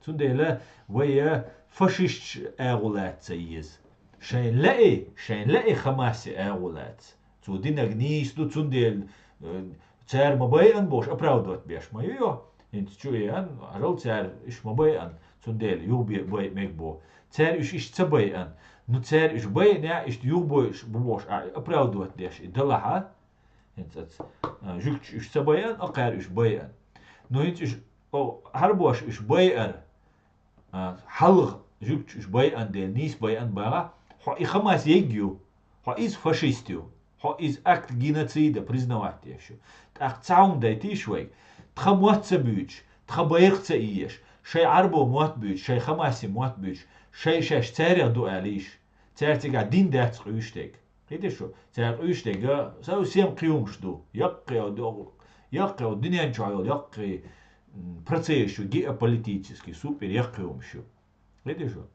تندلا ويا فشش أغولات سيز شين لاقي خماسي أغولات تودينا جنيس دو تندل Цер мабайан бош оправдывать беш мою ё. Инт чуян, арал цер иш мабайан цундел юби бай мегбо. Цер иш цабайан. Ну цер иш бай не иш юбо иш бош оправдывать деш. И далаха. Инт жук иш цабайан, акар иш байан. Ну инт иш харбош иш байан. Халг жук иш байан дел нис байан бага. Хо и хамас егю. Хо из фашистю. Хо из акт геноцида признавать еще. Так цаун дайти швей. Тха муатца бюч. Тха баирца иеш. Шей арбо муат бюч. Шей хамаси муат бюч. Шей шеш церя ду алиш. Цертига дин дерц рюштег. Видишь что? Цер рюштега. Сау сем криумшду. Яккео ду. Яккео динен чайол. Якке процесsu геополитический. Супер яккеумшу. Видишь что?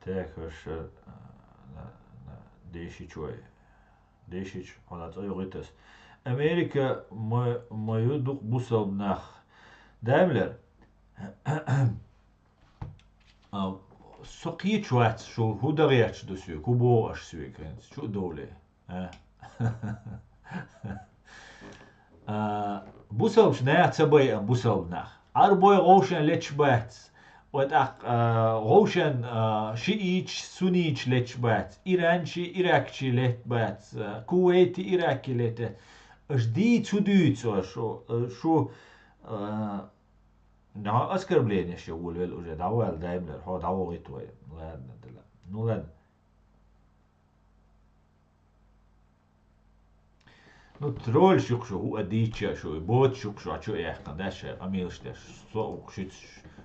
Так, ваше Дешичой. Дешич, он отойдет. Америка мою дух бусал нах. Даймлер. Сокий чуац, шо хударяч до сюэ, кубо аж сюэ, шо доле. Бусал шная цабай бусал нах. Арбой рошен лечбац. Вот روشن شیعیچ سونیچ لچ بات ایرانچی ایراکچی لت بات کویتی ایراکی لت اش دی تودیت شو نه оскорбление ще ولول уже давал даймлер хо давал это ладно ну ладно ну тролль шукшу у адича шо бот шукшу а чё я кандаше амилштеш со шит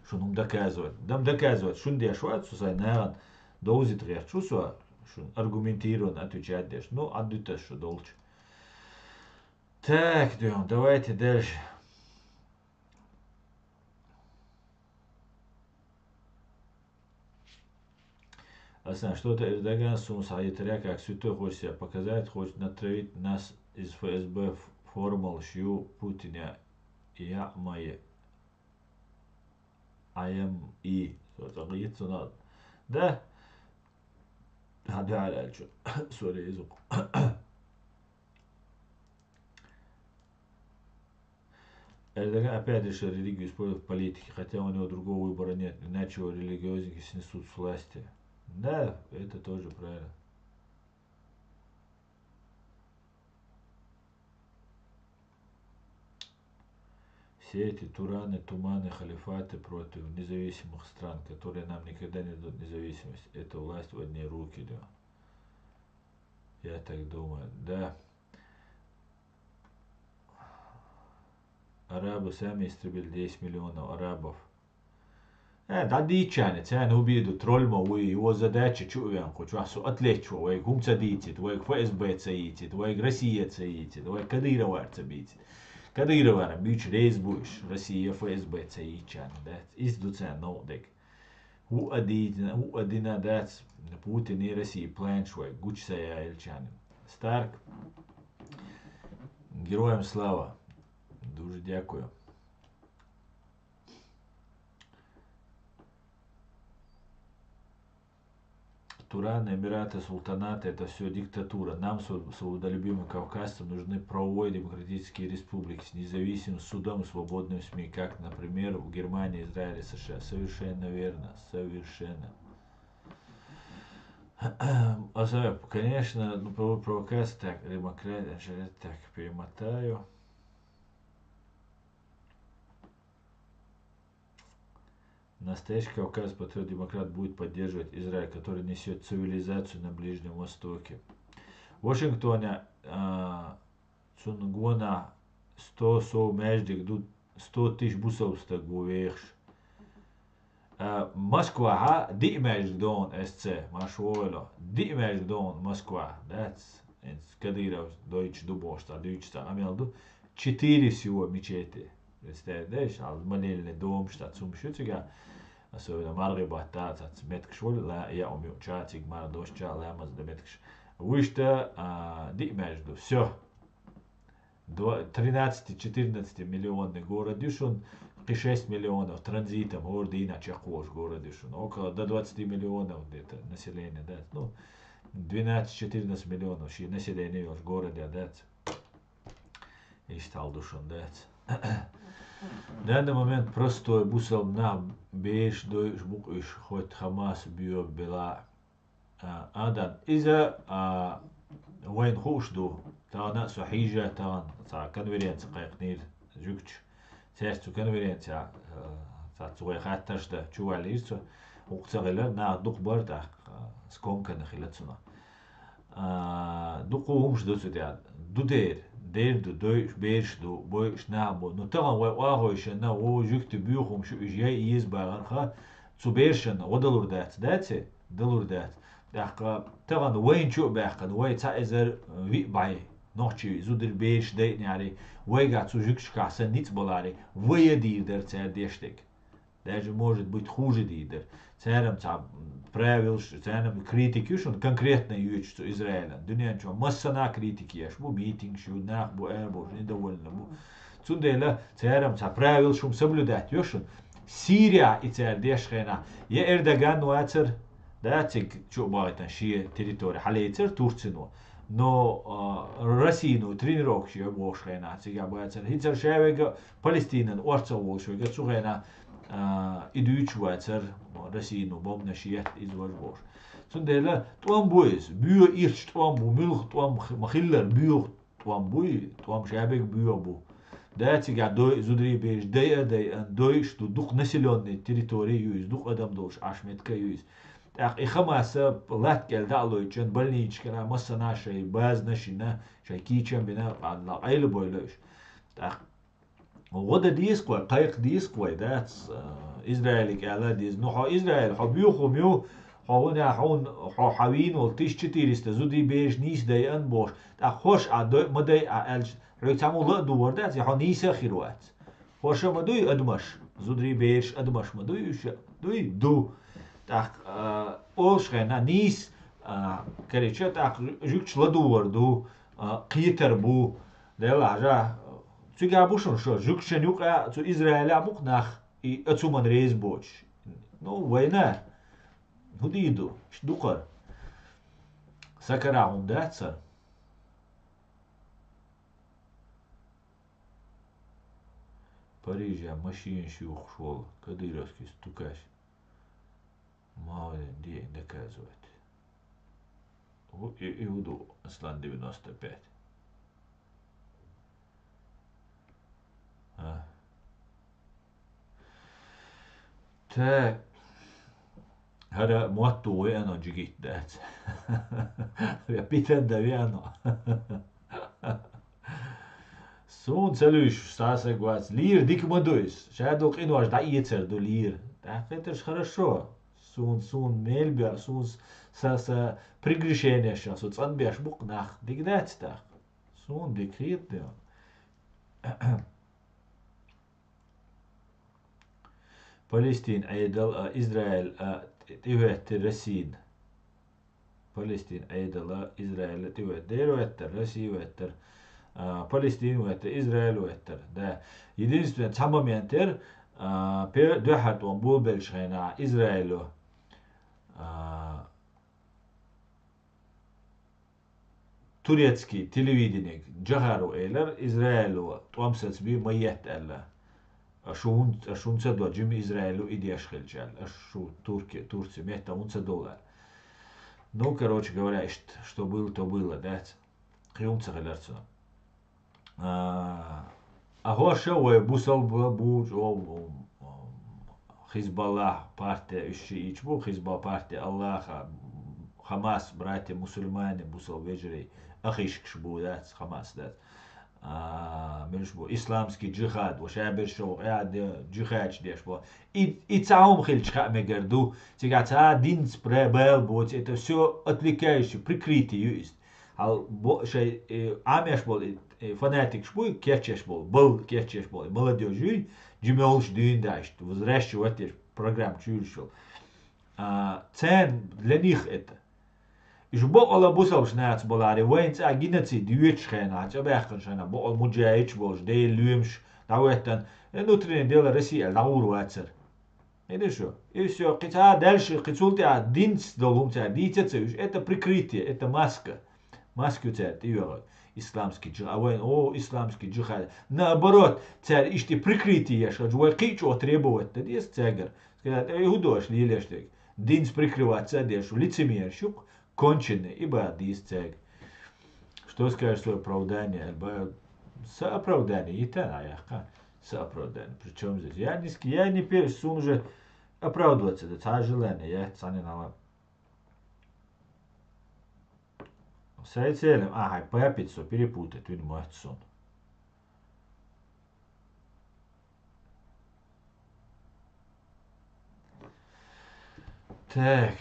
шунум доказывать дам доказывать шун дешват сусай наган доузит рех чувство шун аргументированно отвечать деш ну аддутес что долч так давайте дальше Асан, что-то из Дагана Сумсаитаря, как святой хочет себя показать, хочет натравить нас из ФСБ формул шью Путиня я мои. IME. Да? Да, дальше. Сори, язык. Эрдоган опять решил религию использовать в политике, хотя у него другого выбора нет, иначе его религиозники снесут с власти. Да, это тоже правильно. Все эти тураны, туманы, халифаты против независимых стран, которые нам никогда не дадут независимость, это власть в одни руки, да. Я так думаю, да. Арабы сами истребили 10 миллионов арабов. Да дичане, цяне убиду трольма уи, его задача чуян, хоть вас отлечу, вайк хумца дитит, вайк ФСБ цаитит, вайк Россия цаитит, вайк Кадырова цабитит. Кадырова бич рейс буш, Россия ФСБ цаичан, да, издуцян нодек. У адина дац, Путин и Россия план швай, гуч сая эльчан. Старк, героям слава. Дуже дякую. Тураны, Эмираты, Султанаты — это все диктатура. Нам, свободолюбимым кавказцам, нужны правовые демократические республики с независимым судом и свободными СМИ, как, например, в Германии, Израиле, США. Совершенно верно, совершенно. Конечно, провокация, так, демократия, так, перемотаю. Настоящий Кавказ патриот-демократ будет поддерживать Израиль, который несет цивилизацию на Ближнем Востоке. В Вашингтоне Цунгона 100 со междик 100 тысяч бусовстак бувейхш. Москва ди междик дон СЦ машвойло ди междик дон Москва. That's Кадыров Deutsch дубошта Deutschsta амелду 4 всего мечети. Представляешь, алманельный дом штат сумшутига. Особенно Маргиба тацац меткшул ла я умею чатик мардошча ламаз да меткш. Вышта ди между все 13-14 миллионный город дюшун и 6 миллионов транзитом города иначе кош город дюшун около до 20 миллионов где-то населения, да, ну 12-14 миллионов ши населения в городе, да, и стал душун, да. В данный момент простой бусал на беш дойш бук иш хоть Хамас бьё бела адан иза وين خوش دو تانا سحيجة تان تا конференция قايقنير جوكش سيستو конференция تا تسوي خاتش ده чувалисо уктагыла на дук барда скомка нахилатсуна дуку умш досудя дудер дерду дойш бершду бойш набо но таган вагойшна о жукты бюхум шу ижяй из багарха цубершен одалурдат дате далурдат تغن وين شو بيحقن وين تعزر في باي نوشي زودر بيش ديت يعني وين zu жукшка се ниц болари вое дидер цер дештек даже может быть хуже дидер церам ца правил церам критики шун конкретно юч что Израиля дуньян чо массана критики яш бу митинг шу нах бу эрбо недовольно бу цундела церам ца правил шум соблюдать ёшун Сирия и цер дешхена я Эрдоган вацер датик чё багатан шие территория халейцер Турцину но Россию тренировки обошхена цига багатан хитер шевега Палестинан орца волшвега цугена идуч вацер Россию бомна шие извожбош сундела туам буис бю ирч туам бу милх туам махиллер бю туам буи туам шебег бю бу датига дой зудри беш дой что дух населенной территории юз дух адам долш ашметка юз и хамаса лат гел дало чен больничка масана шей баз нашина шей кичен бина алла айл бойлош так вода дисква кайк дисква дат израилик ала диз ну израиль хабюхум ю хавуна хун хавин ол 1400 зуди беш нис дай ан бош так хош адой мадай алж ректамула дуворда я ханиса хируат хош мадуй адмаш зудри беш адмаш мадуй дуй ду так олшхена нис короче так жукч ладуворду қитер бу дела жа цуга бушун шо жукчен юка цу Израиля букнах и ацуман рейс боч ну война худиду шдукар сакара ундатса Парижа машин шух шол кадыровский стукаш мало где доказывать. Иуду Аслан 95. Так. هذا موتو ويانا جيت دات. يا بيتر ده ويانا. Сун целуешь стаса гвац. Лир дик модуис. Шадо кино аж да яцер до лир. Так это ж хорошо. Сун мельбер сун са прегрешение сейчас вот цанбеш бук нах дигдать так сун декрет да Палестин айдал Израиль тивет Россия Палестин айдал Израиль тивет дервет Россия ветер Палестин ветер Израиль ветер да единственное самоментер пер дохат он был большена Израилю турецкий телевидение джахару эйлер Израилу томсац би майет элла. Ашун цедо джим Израилу идеш хельчал. Ашу Турция мета $1. Ну, короче говоря, что было, то было, да? Хюмца хелерцу. А хоша ой бусал бу Хизбаллах партия ищичбу Хизбаллах партия Аллаха Хамас братья мусульмане бусал вечерей ахишкш бу да Хамас да. Мишбу исламский джихад وشابر شو قاعد جihad ديش бо и цаум хильчха мегерду тигата динс пребел бо это все отвлекающее прикрытие есть ал шей амеш бол фанатик шбу кефчеш был кефчеш бол молодежь джимелш дюндашт возвращать программ чуршил цен для них это يجبق الله بوسل شنات بولاري وين تاجينتي ديوتش خينا تبعخن شنا بقول مجايتش بولش دي لومش دعوتن نوترين ديال رسي الدور واتر это что и все قطع дальше قصولتي دينس долум تاع ديتتش это прикрытие это маска تاع تيو исламский джихад вين исламский джихад наоборот таع ишти прикрытие что жуйкичо требовать это дес тягер сказать иудош лилештек динс прикрываться дешу лицемерщик конченый, ибо дисцег. Что скажешь свое оправдание? Сооправдание. И та, сооправдание. Причем здесь? Я не пересун уже оправдываться. Это желание. Я цены на с целым. Ага, папицу перепутать. Він мой сон. Так.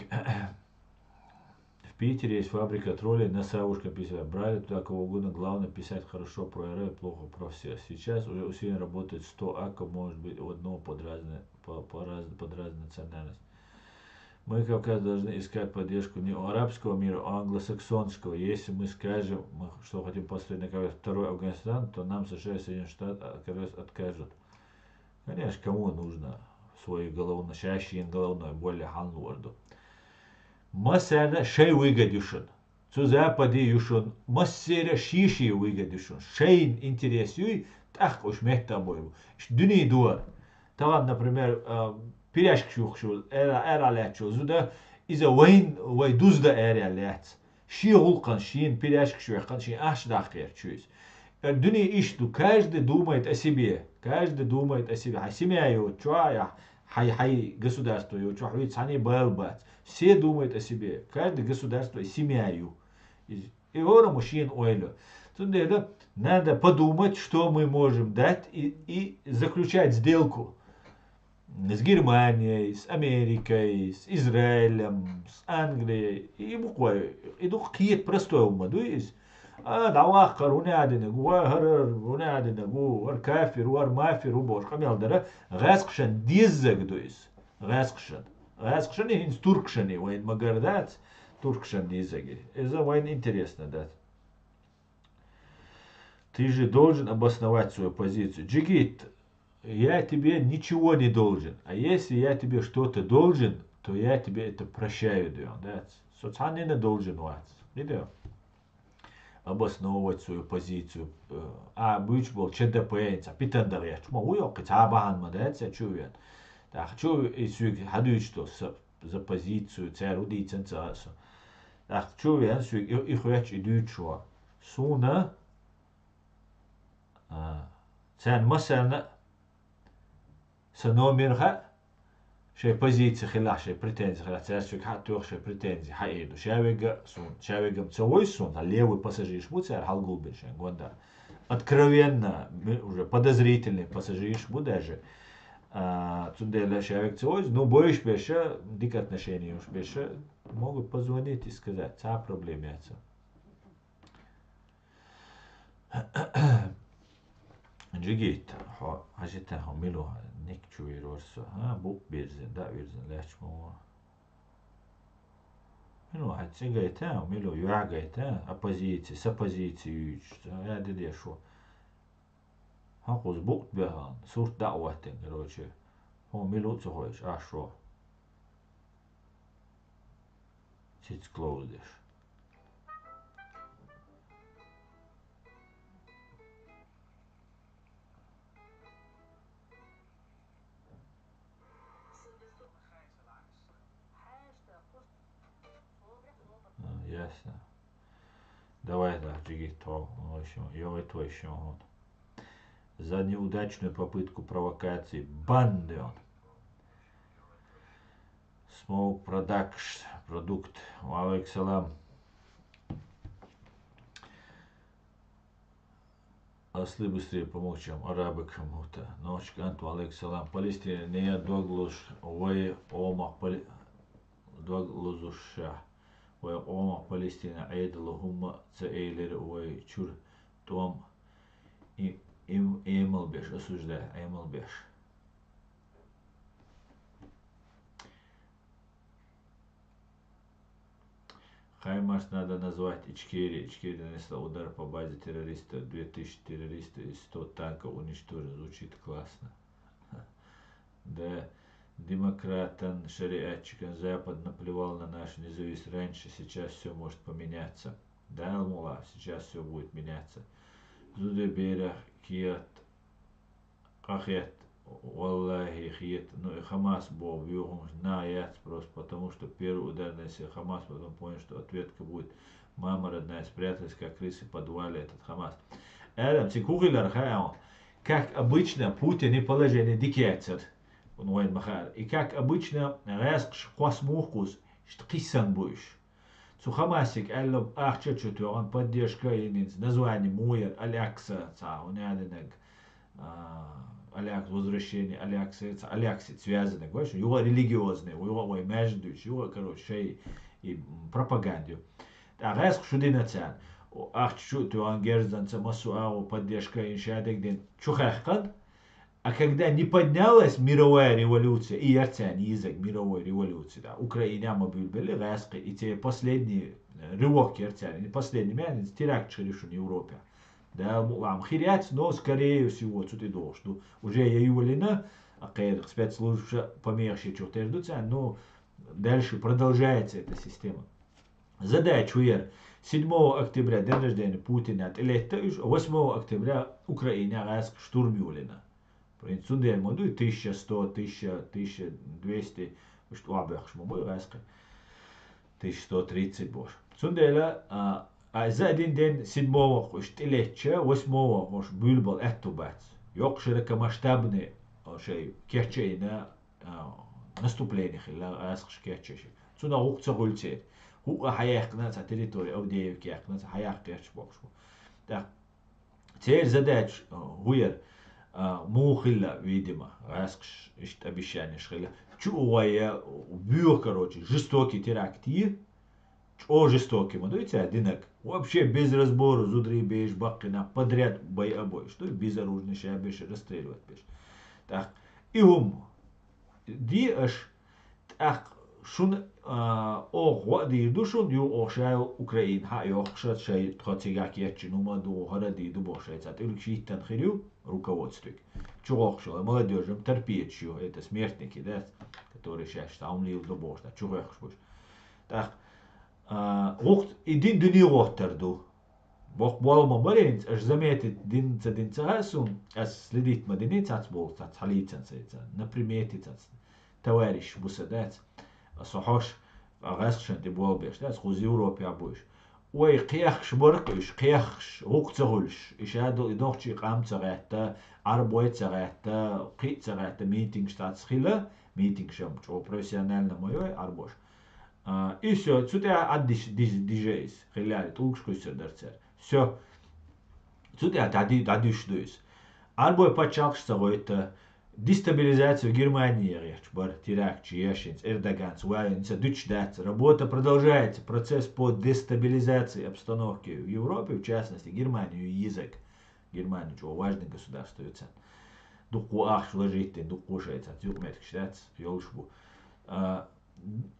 В Питере есть фабрика троллей, на Савушка писать. Брали туда кого угодно, главное писать хорошо про РФ, плохо про всех. Сейчас уже усиленно работает 100 аков, может быть, у одного под разные национальности. Мы, Кавказ, должны искать поддержку не у арабского мира, а у англосаксонского. Если мы скажем, что хотим построить на Кавказ второй Афганистан, то нам США и Соединенные Штаты откажут. Конечно, кому нужно свою голову, носящий головной более ханлорду. Масана шей выгодишен. Цу западе юшон. Массера шиши выгодишен. Шейн интересуй. Так уж мехта бойбу. Дүни дуар. Таган, например, пиряшк шухшул. Эра лячул. Зуда иза вейн вейдузда эра ляц. Ши гулкан шин пиряшк шухкан шин ашдахер чуйс. Дүни ишду. Каждый думает о себе. Каждый думает о себе. Хасимя его чуая. Хай государство его чуахуит сани байлбац. Все думают о себе. Каждое государство семьяю. И говорю мужчин ойлю. Тут надо подумать, что мы можем дать и заключать сделку с Германией, с Америкой, с Израилем, с Англией. И буквально. Иду какие-то простое умаду есть. دعواقر ونادنا وهرر ونادنا وار كافر وار مافر وبوش قميل درا غاسقشن ديزك دويس غاسقشن هينس تركشني وين مقردات تركشن дизаги. Это война интересно, да. Ты же должен обосновать свою позицию. Джигит, я тебе ничего не должен. А если я тебе что-то должен, то я тебе это прощаю, да. Социально должен вас. Видишь? Обосновывать свою позицию. Бюч был ЧДП, питан дарья. Чмо уйо, китабахан мадается, чувен. Так, чу и сюг хадуч что за позицию, царь удицен цасу. Так, чувен сюг и хуяч и дючо. Суна, цен масана, саномирха, شيء позиции خلاص شيء претензии خلاص царь хатух шей претензии хаиду шавега шавегам цовой сон а левый пассажир шмут царь халгубин шей гонда откровенно уже подозрительный пассажир шмут даже туда шавег цовой ну боишь беша дик отношения уж беша могут позвонить и сказать ца проблемяться Джигит, хажита хамилу ник чуирорсо, бук бирзен, да бирзен лячмо. Милу хатсигайта, милу юагайта, оппозиции, с оппозицией, я дедешу. Хакуз бук бехан, сурт дa'ватен, короче. Милу цухойш, шо. Сиц клоудеш. ясно. Давай, да, Джигито, его твой еще он. За неудачную попытку провокации банды он. Smoke Production, продукт, алейк салам. Aslı bısrı помолчам, арабы кому-то. Ночка анту алейк салам. Палестина не доглуш, ой омах доглузуша. Ой омах Палестина айдалу хумма цаэйлер ой чур том им эмал беш, осуждаю, эмал беш. Хаймарс надо назвать Ичкери. Ичкери нанесла удар по базе террористов. 2000 террористов и 100 танков уничтожено. Звучит классно. Да, демократан, шариатчикан Запад наплевал на нашу независимость раньше. Сейчас все может поменяться. Да, Алмула, сейчас все будет меняться. Зудебера, Кият, Ахет. Валлахи хиет, ну и Хамас был вьюгом на яц просто потому, что первый удар нанесил Хамас, потом понял, что ответка будет мама родная, спряталась как крысы в подвале этот Хамас. Адам, тикугилар хаял, как обычно Путин и положение дикяцер, и как обычно резк космухус, что кисан будешь. Цу Хамасик эллоб ахчачуту, он поддержка и название Муер, Алякса, он яденег. Алякс, возвращение, аляксит, связаны, говоришь, его религиозные, его междующие, его, короче, и пропаганду. А раз шудина цан, ах чуть он герзанца массуау поддержка иншадек чухахкан, а когда не поднялась мировая революция, и ярцан язык мировой революции, да, Украина были раски, и те последние рывок ярцан, не последний месяц, теракт решен в Европе. Да, вам хирять, но скорее всего, что ты должен, что уже я юлина, а когда спецслужбы помершие что-то ждутся, но дальше продолжается эта система. Задача уер 7 октября, день рождения Путина, 8 октября Украина раз штурм юлина. Принцуден моду 1100, 1200, что абехш мой раз 1130 бош. Сундела а за один день 7-го хош телеча, 8-го хош бульбал этубац. Yok широкомасштабные керчейна наступление хила асхш керчеши. Цуна уқца гульцет. Хуа хаяхна за территорию Авдеевки, яхна за хаях керч бокшу. Так. Цель задач хуер мухилла, видимо, асхш ишт обещание шхила. Чуая бюр, короче, жестокий терактир. О жестокий, мадуйте одинак. Вообще без разбора, зудри бейш бакина, подряд бой обой. Что безоружный шабеш расстреливать беш. Так, и ди аж, так, шун, води душун, ю ошайл Украин, ха йохшат шай, тхацигак ячину маду, харади дубошайца. Ты лучитан хирю, руководствует. Чуохшо, молодежь, терпеть, это смертники, да, которые сейчас там лил дубош, да, чуохшо. Так, وقت الدين دنيا وقتردو وقت بالما برينز اش زميت دين تدين تاسون اس لديت مدينة تاتبول تاتحليتن سيتن نبريميتي تات تواريش بوسدات صحوش غاسشن تبول بيش تاس خوزي اوروبيا بوش وي قيخش برقش قيخش وقت تغلش اش هادو ادوخشي قام تغاتا عربويت تغاتا قيت تغاتا ميتينج штат схила митинг шам чо профессионально моё арбош. И все, сюда отдижейс, хиляли, толкшкой все дарцер. Все, сюда дадишдуис. Арбой почалкшца это дестабилизацию Германии, бар теракт, чешенц, Эрдоганц, Уайнца, Дучдац. Работа продолжается, процесс по дестабилизации обстановки в Европе, в частности Германию, язык. Германия, чего важное государство. Дуку ах ложите, дуку шейца, тюкмет, кштац, ёлшбу.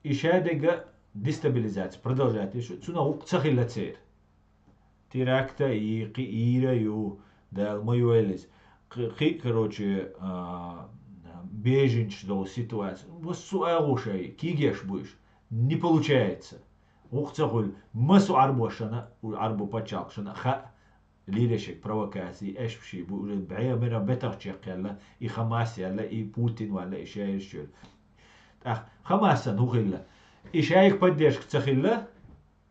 Ишадега дестабилизация продолжает еще. Цуна уцахилла цер. Теракта и ира ю дал моюэлис. Короче, беженч дал ситуацию. Васу агушай, кигеш будешь. Не получается. Уцахул масу арбошана, арбу пачалкшана. Ха лирешек провокации. Эшпши уже бая мера бетарчек ялла. И Хамас ялла, и Путин валла, и шаиршчул. Хамаса нухилла. И шайх поддержка цахилла,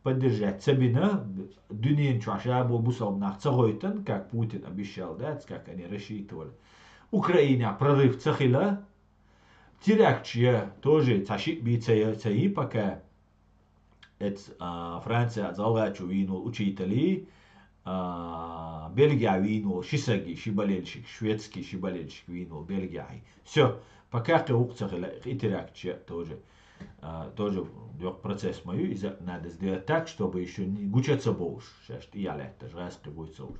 поддержать Сабина, Дюнин Чашабу Бусал Нахцагойтен, как Путин обещал, да, как они рассчитывали. Украина прорыв Цахила, Тиракчия тоже Цашик Бицаи, пока это Франция Залгачу винул учителей, Бельгия винул Шисаги, шибалельщик, шведский шибалельщик винул Бельгия. Все, пока ты Цахила и Тиракчия тоже. Тоже процесс мою, и надо сделать так, чтобы еще не гучаться больше. Сейчас я лето, жестко будет уж.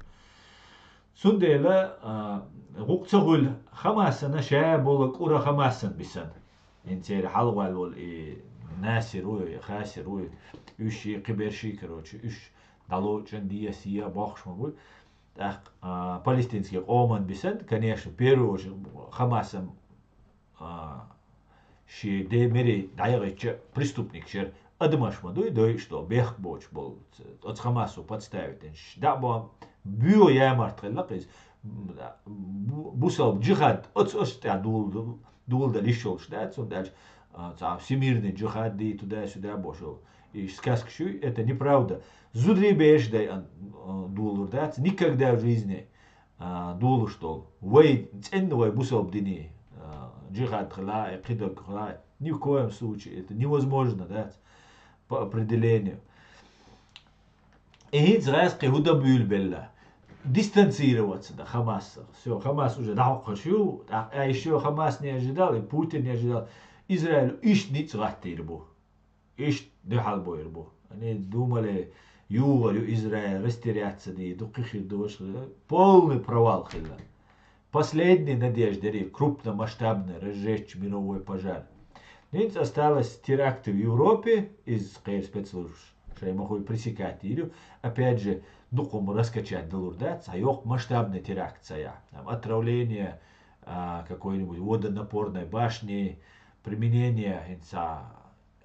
Сундела гукцагул хамасана шабула кура хамасан бисан. Интер халвал и насируй, хасируй, уши киберши, короче, уш дало чандия сия бахшмагуй. Так, палестинский оман бисан, конечно, первый же хамасам ши демери дайрече преступник шер адмашмаду и что бех боч был от хамасу подставить да бо бю я мартрелла из бусал джихад от оста дул да лишол штат он дальше всемирный джихад и туда-сюда бошел и сказка что это неправда зудри беш да дул да никогда в жизни дул что вей ценной бусал дини джихад хла, кидок хла. Ни в коем случае. Это невозможно, да, по определению. И израильский худобюльбелла. Дистанцироваться до Хамаса. Все, Хамас уже дал хочу, а еще Хамас не ожидал, и Путин не ожидал. Израиль ищ не цватирбу. Ищ дехалбойрбу. Они думали, юварю Израиль растеряться, да духихи дошли. Полный провал хилла. Последняя надежда, крупномасштабный разжечь мировой пожар. Ниц осталось теракты в Европе из спецслужб, что я могу пресекать или, опять же, духом раскачать долурдаться, а ёх масштабный теракт, там, отравление какой-нибудь водонапорной башни, применение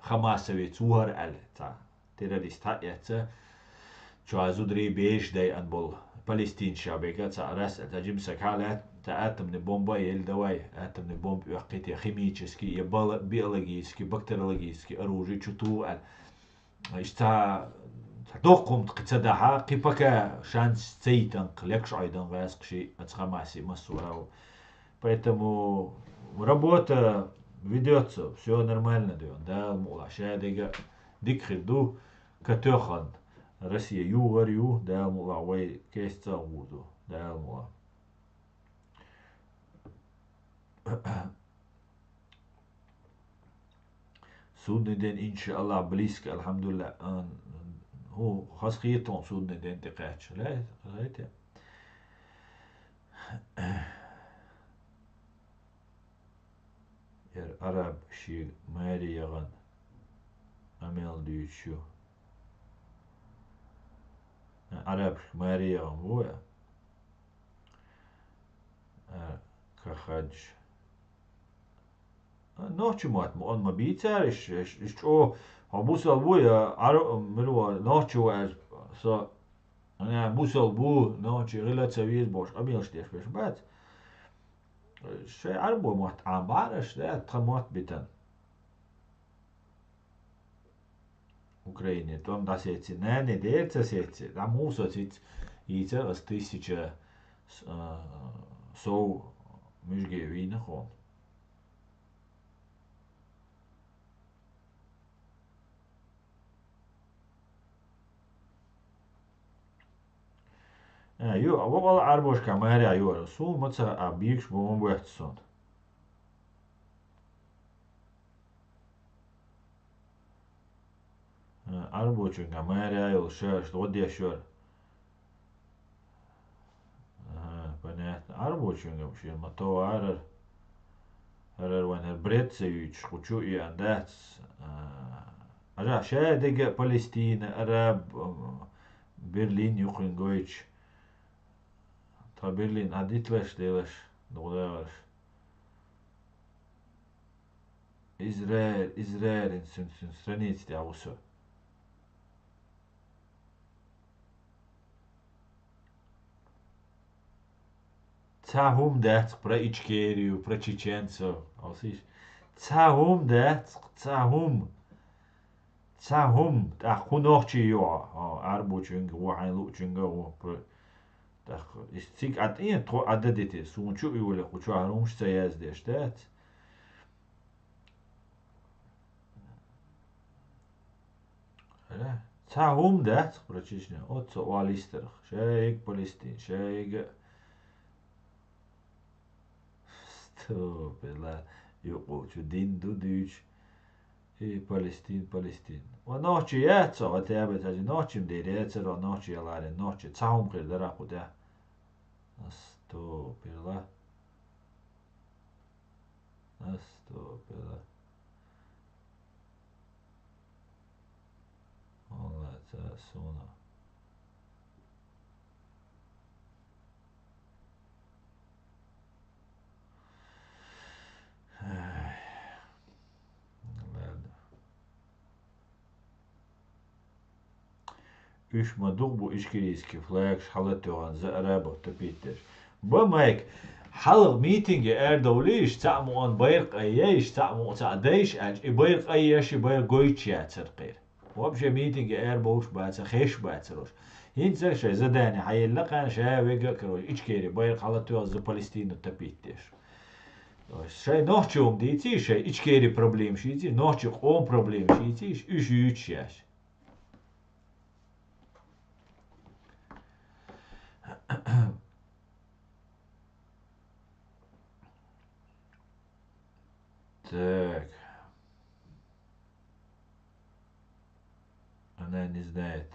Хамасовец угар террориста, что азудри бейш дай анбол Палестин шабека раз это джимса калат атомные бомбы или давай атомные бомбы какие-то химические, биологические, бактериологические оружия чуту что докум кцадаха кипака шанс цейтан лекш айдан васкши от Хамаси масурау. Поэтому работа ведется, все нормально, да, мула шадига дикхиду катехан Россия югарю, да, мула вай кейста вуду, да, мула. Судный день, иншаллах, близко, алхамдулилля. هو خاصيتهم судный день تقاتش لا غايته ير عرب شي ماري يغن أميل ديوشو عرب ماري يغن بويا كخج نوچ مات مون ما بيتارش او بوسال بويا ملوا نوچو از سو انا بوسال بو نوچ ريلاتسويز бош اميلشتيش بش بعد شي عربو مات عبارش ده تمات بيتن Украине, там да сети, не дельца сети, да мусотить, и це с 1000 соу мижге вина хон. Ю, а вот арбошка мэря ю, сул маца абикш бом вехтсон. Арбочинга мэря ю, что дешёр. Понятно. Арбочинга вообще мато арер. Арер ван бретцевич, хочу и андац. Ажа, шадега Палестина, араб, Берлин, юхингойч. Та Берлин, адитлеш делеш, додаваш. Израиль, страницы аусо. Цахум дат про Ичкерию, про чеченцев. Цахум дат, цахум. Сахум, так хунохчи йо, арбучинг, вахайн лучинга, так, истик от ин, то ададите, сумчу и уле, хучу арумш цаяздеш, дат. Сахум, дат, прочишня, от со уалистер, шейк Палестин, шейк. Stop, la, юqучу дин дудуч. И Палестин. ونوچي ياتسا وتابت هذه نوچي مدير ياتسا ونوچي يلاري نوچي تساهم غير دراقو ده استو بيلا والله تاسونا Üç madug bu işkiliyski flags halatyoğan za'raba tapittir. Bu mayk حلق ميتينج اردوليش تعمو ان بيرق ايش تعمو تعديش اج بيرق ايش بيرق goyçya ترقير وابجا ميتينج ار بوش باتس خيش باتروش هين شي زداني حيلقان شا ويجا كروش اشكيري بيرق حلتو از فلسطين تبيتش شي نوچوم ديتي شي اشكيري проблем شيتي نوچو اون проблем شيتي üç üç yaş Так, она не знает.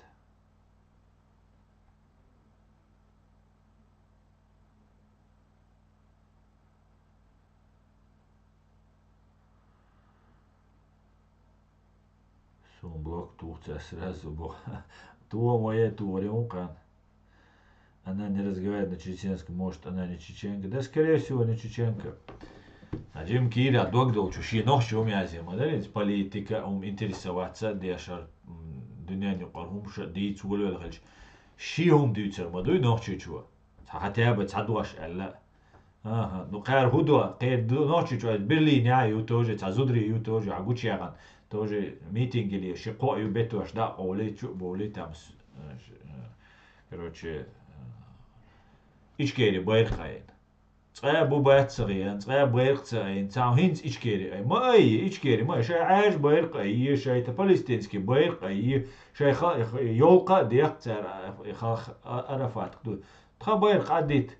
Блок Турция сразу был. То моя турюка. Она не разговаривает на чеченском, может она не чеченка. Да скорее всего не чеченка. А Джим Кири догдал чуши ночи умязима, да, политика интересоваться дешар dünya yuqarhum şu deyit söylüyor da şihum deyitser ma duy nokçu çuva. Hatta ba tsadwaş alla. Aha, no qar hudwa qar do nokçu çuva Berlin ya yu toje tsazudri yu toje aguç yagan. Toje meeting ili şiqo yu betoş da oley çu boley tams. Короче, içkeri bayırqayın. Tsaya bu bayatsagiyan, tsaya bayırqsayin, tsam hins içkeri. May içkeri may şey ağaç bayırqayı, şey ta Palestinski bayırqayı, şey yolqa diyaqtsar Arafat. Tra bayırq adit.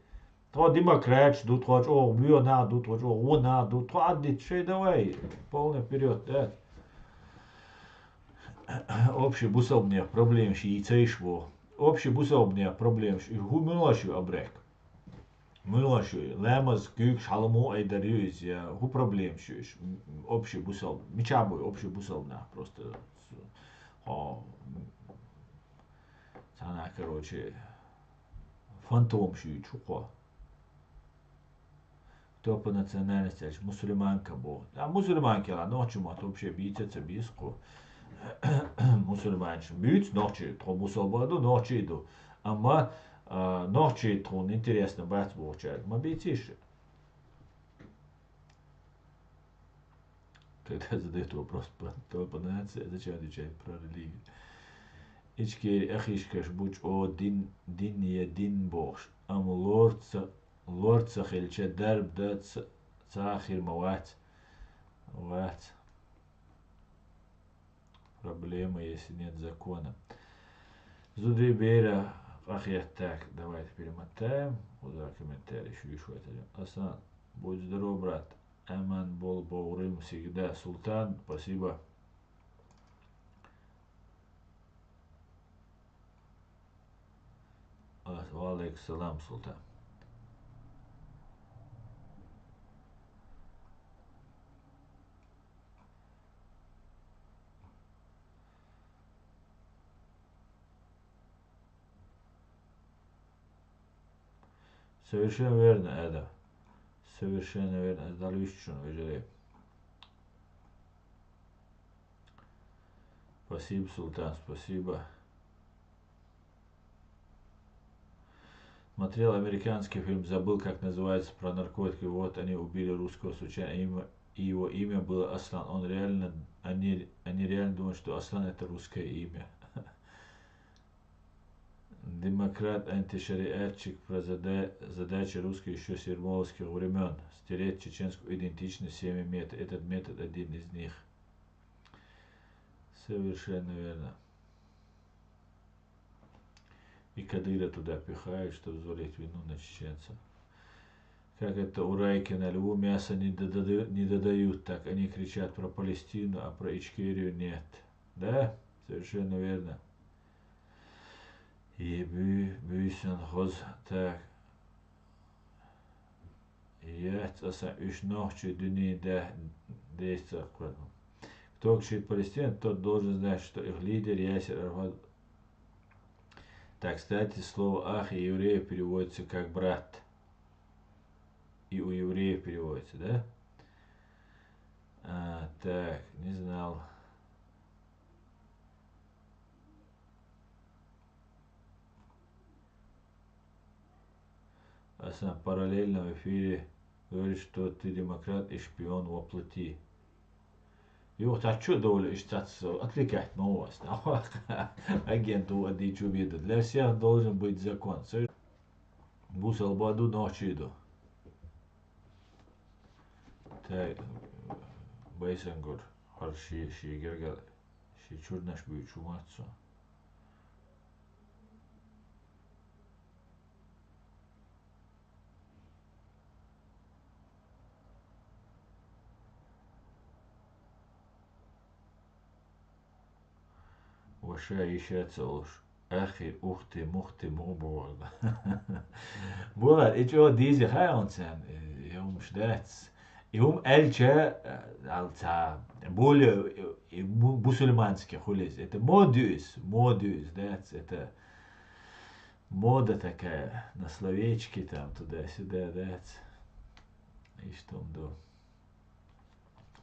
Tra демократч, тут хоч о, бьёна, тут хоч о, вона, тут адит, şey давай. Полный вперед, да. Общий бусобния проблем шиицейшво. Общий бусобния проблем хумилашю абрек. Мылашу, лемаз, кюк, шалому, айдарюз, я ху проблем шуш. Общий бусоб. Мичабой, общий бусоб, на, просто. Sana, короче, фантом шуй, чуква. Кто по национальности, мусульманка был. А мусульманки, ла, ночью мат вообще биться, биску. Мусульманчик, бить, ночью, то мусульману, ночью иду. Ама, ночи трун интересно бать получает. Мобитишь. Когда задают вопрос по нации, зачем отвечать про религию? Ички ахишкаш буч о дин я дин бош. Ам лорд сахильча дарб да цахир мават. Ват. Проблема, если нет закона. Зудрибера. Так, давайте перемотаем. Куда комментарий еще это. Асан, будь здоров, брат. Аман бол Баурым всегда. Султан, спасибо. Алейкум салам, Султан. Совершенно верно, это. Совершенно верно. Далвищун, выжили. Спасибо, Султан, спасибо. Смотрел американский фильм, забыл, как называется, про наркотики. Вот они убили русского случайно. и его имя было Аслан. Они реально думают, что Аслан это русское имя. Демократ, антишариатчик про задачи русских еще с ермоловских времен. Стереть чеченскую идентичность всеми методами. Этот метод один из них. Совершенно верно. И Кадыра туда пихают, чтобы взвалить вину на чеченцев. Как это у Райкина, льву мяса не додают, так они кричат про Палестину, а про Ичкерию нет. Да? Совершенно верно. И бүйсен хоз так. Яц аса үш ночью дунейда действовал. Кто кричит Палестину, тот должен знать, что их лидер Ясер Арафат. Так, кстати, слово «ах» и евреев переводится как «брат». И у евреев переводится, да? Так, не знал. А сам параллельно в эфире говорит, что ты демократ и шпион во плоти. И вот а что довольно отвлекать новость? Агенту одичу виду. Для всех должен быть закон. Бусал баду ночиду. Так, Байсангур, харши, шигергал, шичурнаш бючумацу. Ваша ищется уж. Ахи, ухты, мухты, мубур. Була, и чего дизи хаунсен, يوم شدات يوم эльче алца более мусульманский хулис. Это модус, да, это мода такая на словечки там туда-сюда, да. И что до.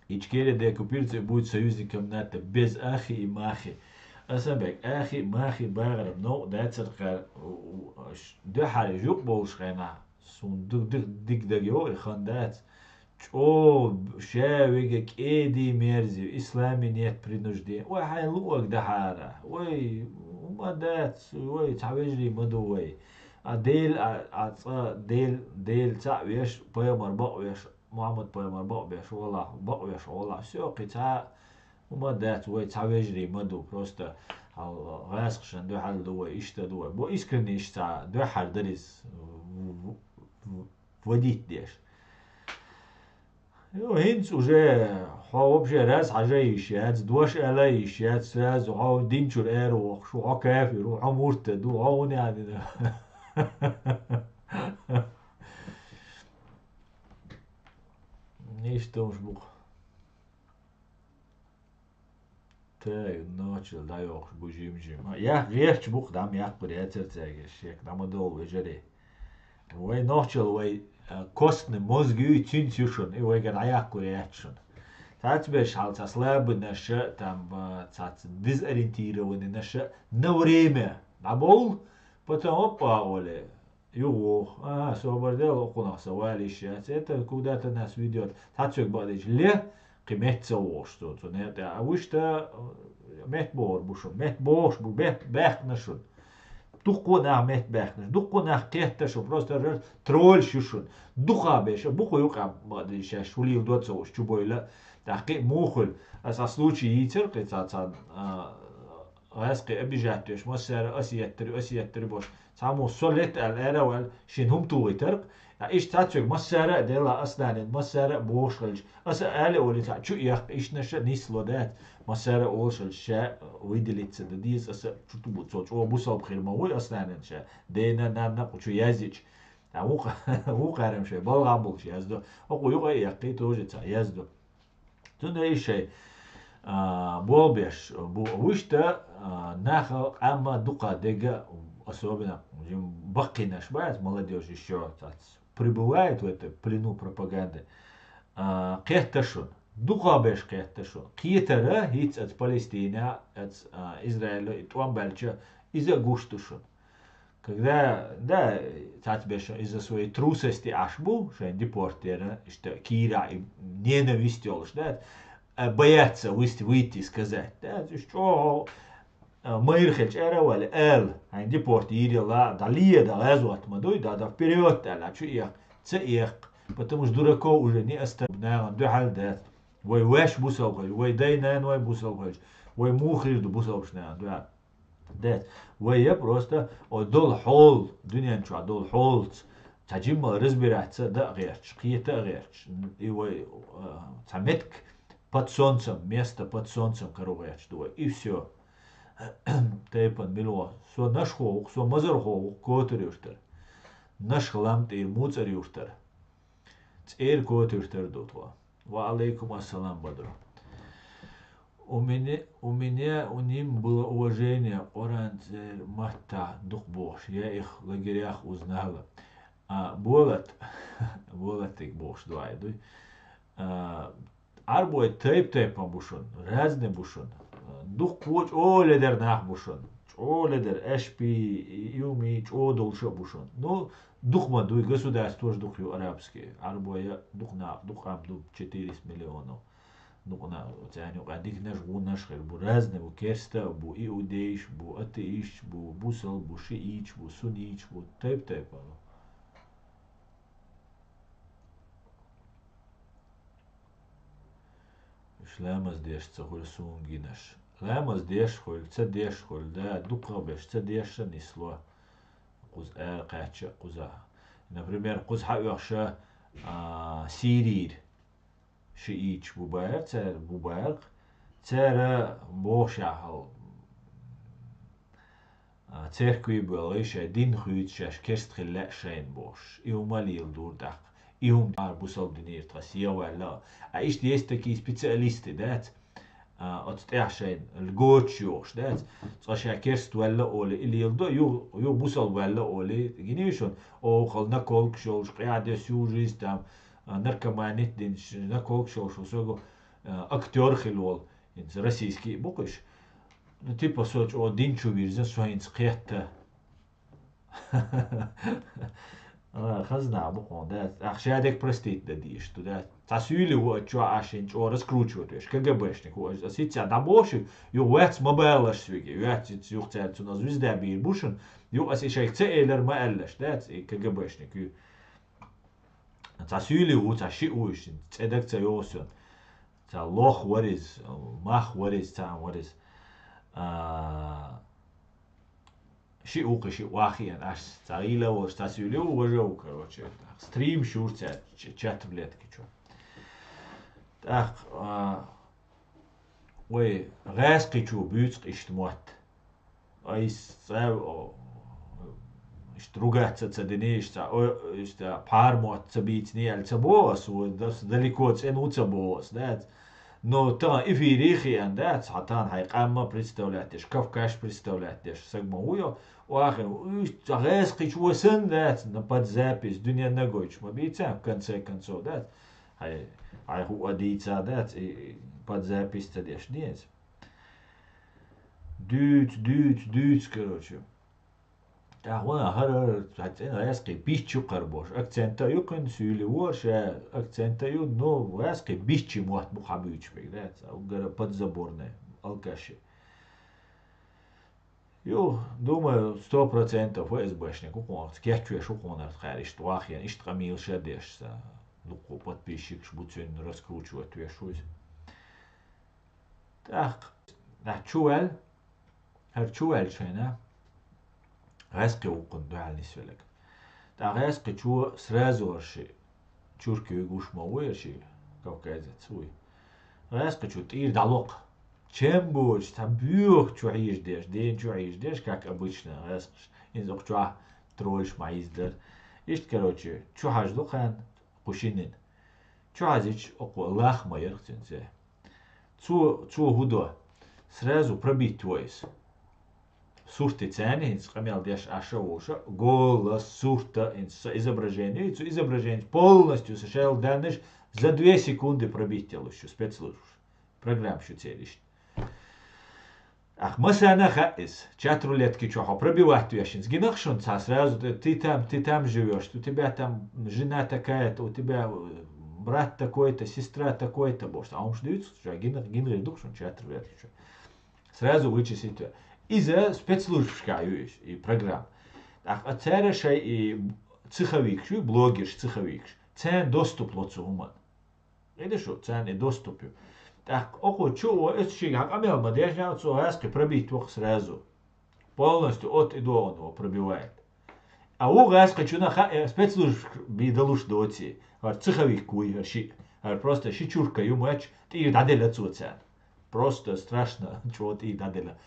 Ичкерия деоккупируется будет союзником НАТО без ахи и махи. Асабек ахи махи баграм, но да церква да хари жук болшхайна сун дик дагио и хандат. О, шавигек эди мерзи, исламе нет принуждения. Ой, хай луак дахара. Ой, умадат, ой, тавежли маду, ой. ديل تاع ويش بيمر بق ويش محمد بيمر بق ويش والله все قطع وما دات وي تعويجري مدو просто غاسقشن دو حال دو اشتا дو бо искренне ишта дو حال درس водить деш. هنس уже вообще раз حاجة يشات دوش ألا يشات راز وعو دينشور إيرو شو كافر وعمورت دو عون يعني Ništa už buh. Te noćel da još bužim žim. Ja riječ buh dam ja prijatelj cege šek dam dol vežere. Ovaj noćel ovaj kostne mozgi i cinčušon i ovaj ga ja riječ. Tac beš halca slabo naše tam tac dezorientированы naše на время. Да бол потом опа оле. Юго, освободил окунах савалище. Это куда-то нас ведет. Тацук бадич ле, кемет цаво, что-то. А вы что, мет бор бушо, мет бош, бу бет бехнашун. Духко на мет бехнаш, духко на кехташу, просто тролль шушун. Духа беша, буху юка бадич, шулил доцаво, чубойла. Так, мухуль, а со случая итер, кецаца, غاسقي أبيجاتش مسار أسيتر boş. Samo solet el erevel şin hum tuği terk. Ya iş tatçık masara dela aslanın masara boşalç. Asa ali oli ta şu yak iş neşe nislodat. Masara olşal şa vidilitse de diz asa çutu bu çoç. O bu sab khirma o aslanın şa. Deyna nanna şu yaziç. Ya bu qarım şey balgam bul şey yazdı. O yuqa yaqi toje ta yazdı. Tunda iş şey болбеш вышта нахал ама дука дега особенно баки наш бать молодежь еще пребывает в этой плену пропаганды кехташун дука беш кехташун киетера хиц от Палестина от Израиля и туам бельча иза гуштушун Когда, да, из-за своей трусости ашбу, что депортера, что Кира и ненавистел, да, боятся выйти и сказать, да, что Мырхельч эравали эл, айн депортире ла, далие, да лезу отмадуй, да вперед, да, что их, потому что дураков уже не оставляем, да, да, вой вэш бусал, вой дай най бусал, вой мухрир бусал, да, ده ويا بروستا ودول حول دنيا نشوا دول حول تجمع رزبيرات ده غيرش قيتا غيرش и تعمتك под солнцем место под солнцем коровяч дуа и все тейпан мило со наш хоук со мазар хоук котырюштер наш хламт ир муцарюштер цэр котырюштер дотва ва алейкум ассалам бадро. У ним было уважение оранцер мата духбош. Я их в лагерях узнала. Болот их бош дуайдуй. Арбой тейп бушон, разный бушон. Дух квоч оледер нах бушон. Оледер эшпи юми одолша бушон. Ну, дух мадуй государство тоже дух арабский. Арбой дух нах, дух амду 400 миллионов. نقنا يعني قاعدين نشغل نشغل بو رازنا بو كيرستا بو إيوديش بو أتيش بو بوسل بو شيئيش بو سونيش بو تايب إيش لامز ديش تقول سونجينش لامز ديش خول تديش خول دا دوقة بيش تديش نسلوا قوز قاتش قوزا например قوز حقيقة سيرير شيء بوباير تر بوباير تر بوشاهل تركوي بوليش دين خويت شاش كرست خلا شين بوش يومالي الدور دق يوم بوصل دنير تغسيا ولا ايش ديستكي سبيциалисты دات отстяшين الجوتشيوش دات صاشا كرست ولا اولي اللي يلدو يو بوصل ولا اولي جنيشون او خلنا كولك شولش قاعده سوجيس تام наркоманит дин на колк шоу сого актер хилол инс российский букыш ну типа соч о динчу вирзен соинс кьятта хазна букон да ахшадек простит да диш туда тасюли вот чё ашин чё раскручивают веш КГБшник вот ситя да больше ю вэц мобайлаш свиги вэц юхтер цу на звезда бир бушен ю асишайк цейлер маэллаш да КГБшник ю تاسيلي هو تاشي وش تدك تيوسون تا لوخ وريز ماخ وريز تا وريز شي اوقي شي واخي ان اش تايلا وش تاسيلي وجو كروتش ستريم شورت чат блядки чё так وي غاسقي чё бюцк иштмот айс ругаться цаденешься, пармо цабить не альцабос, далеко ценуться бос, да. Но та и фирихи, да, цатан хайкамма представляешь, кавкаш представляешь, сагмауё, уахин, резкий чувствен, да, на подзапись, дуня ногой, мобица, в конце концов, да. Хай хуадица, да, и подзапись цадешь, нет. Дюц, короче. وانا هر حتى اسقي بيتشو قربوش اكسنتا يقن سيلي وش اكسنتا يو نو اسقي بيتشي موت بخابيوش بيدات او غير под заборное алкаши يو думаю 100% ФСБшник укон скячуешь укон архариш твахи ишт камил шадешса луку подписчик шбуцен раскручивать вешусь так чуэл шена غاسقي وقندو على نسولك تا غاسقي чу сразу ши чурки угуш мауя ши кавказец суй غاسقي чу тир далок чем больше там бюх чу деш день чу деш как обычно غاسقي инзок чу трольш маиздер ишт короче чу хаждухан кушинин чу азич око лах маерхтензе цу худо сразу пробить твойс сурты цены, инструмент деш ашауша, голос сурта изображение, изображение полностью совершал данные за 2 секунды пробить тело, спецслужб, программ еще целищ. Ах, мысана хаис, чат рулетки чё, пробивать ящин. Сгинахшун, сразу ты там живешь, у тебя там жена такая-то, у тебя брат такой-то, сестра такой-то, боже, а он что дают, что гинри духшун, чат рулетки чё. Сразу вычислить. Из-за спецслужб и программ. Ах, а цереша и цеховик, блогер цеховик. Цен доступ лоцу уман. Видишь, цен и доступ. Так, охо, чего, это щига, а мел мадежня, цо аски пробить вох сразу. Полностью от и до он его пробивает. А у аски чуна спецслужб бидалуш доти. Ар цеховик куй, ар просто щичурка юмач, ты даделя цуцан. Просто страшно, чего ты даделя.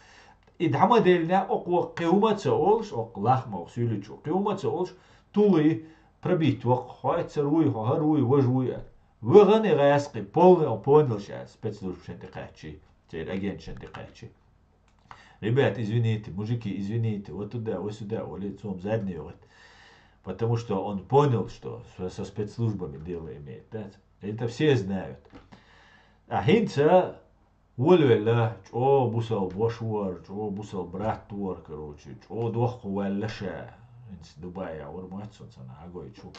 И дама дельня око кеумаца олш, ок лахма сюличу. Кеумаца олш, туи пробить вох, хайца руи, харуи, вожуя. Выраны раски, полный понял сейчас, спецслужб шантикачи, теперь агент шантикачи. Ребят, извините, мужики, извините, вот туда, вот сюда, вот лицом задний вот. Потому что он понял, что со спецслужбами дело имеет. Да? Это все знают. А хинца, вольвела, о бусал бошвар, о бусал браттуар, короче, о доху валлаша. Из Дубая, ормацун, на агой чу.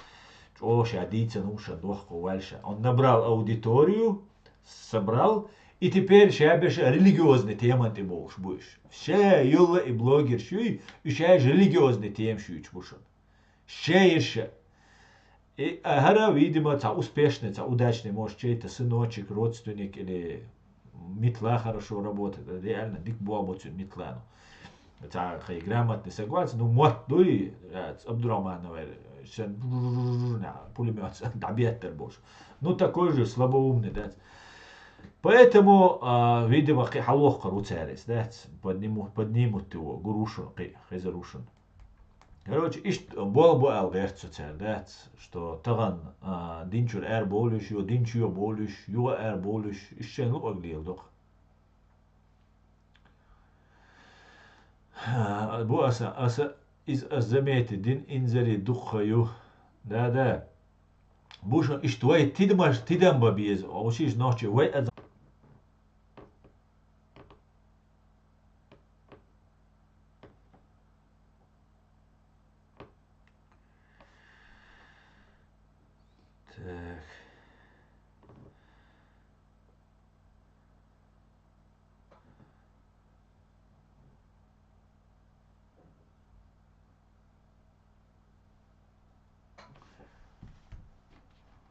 Оша, дийца, нуша, дохку, вальша. Он набрал аудиторию, собрал, и теперь шабеш религиозный тема ты будешь. Все юла и блогер шуй, и ще религиозный тем шуй бушон. Ще еще. И гора, видимо, це успешный, це удачный, может, чей-то сыночек, родственник или метла хорошо работает. Реально, дик бобоцу метлану. Это грамотный согласен, ну, мот, дуй, Абдурахманова, пулемет, табеттер больше. Ну, такой же слабоумный, да. Поэтому, видимо, халох руцерис, да, поднимут его, гурушун, хизарушун. Короче, бол бы алгерцу цер, да, что таган динчур болюш, ё динчур болюш, ё болюш, ищен лук оглил, дох. Bu asa iz azameti din inzeri dukhayu da bu şu iştuvay tidem babiz o şiş nohçe vay az tak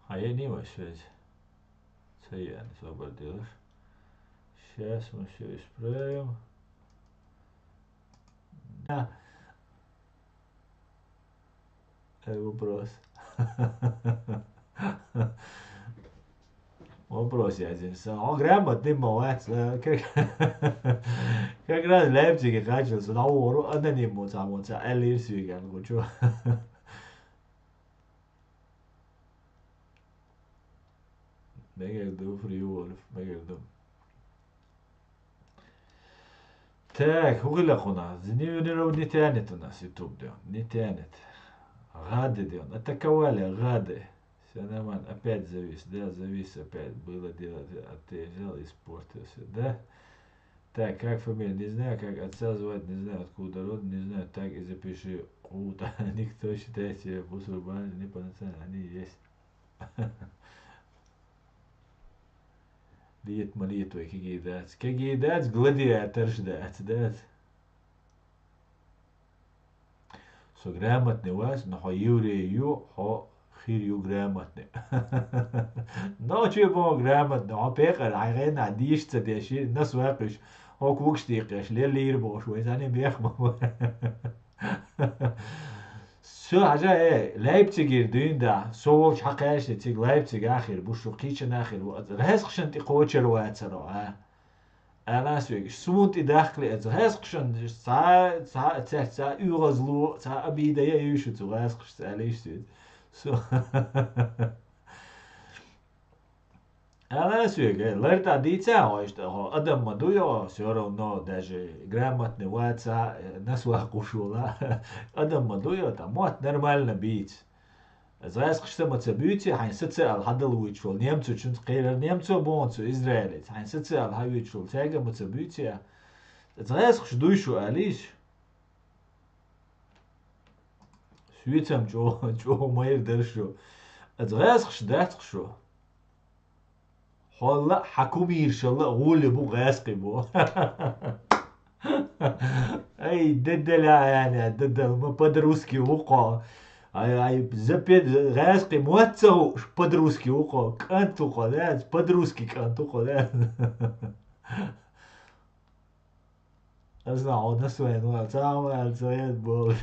hayani var söz sayyan sobar diyor. Сейчас мы все исправим. Вопрос. Вопрос один. Он грамотный молодец. Как раз в Лейпциге качался на уру, а на нему там Эльсвиген, кучу. Megérdő, Friolf, megérdő. Так, угля у нас. Не тянет у нас YouTube, да. Не тянет. Гады, да. Атаковали, гады. Все нормально. Опять завис, да, завис опять. Было дело, а ты взял и испортился, да? Так, как фамилия, не знаю, как отца звать, не знаю, откуда род, не знаю, так и запиши. Круто. Никто считает себя мусульманами, не по национальности, они есть. Liet молитвой кагидать, гладиатор ждать, да. Со грамотный вас, но еврею, хирю грамотный. Но чего грамотный, пекар, айген, адишца, деши, нас вакиш, кукштикаш, лир бош, везане бехма. Все حاجة لايبتيجر دين ده صوش حقاش تيج لايبتيج آخر بوشو قيشن آخر هسقشن تقوتشر واتسرو أنا سويك سموت داخلي هسقشن ساعة يغزلو ساعة أبيدا يشو تو هسقش ساليش سويت سو أنا سويك لرتا ديتا هو أدم مدويو سيورو نو даже грамотный ватса насуа кушула أدم مدويو تا موت нормально бить Знаешь, что мы цебюти, хайн социал хадал вычел немцу чун скейрер немцу бонцу израилец хайн социал хай вычел тега мы цебюти زغاسخ شدوي شو أليش سويتم جو ما يقدر شو زغاسخ شداتخ شو والله حكومي يرشالله غول بو غاسقي بو اي ددلا يعني ددلا ما بدروسكي وقع اي زبيد غاسقي موتسو بدروسكي وقع كانتو خلاص بدروسكي كانتو خلاص اسمع نسوين تعمل زياد بول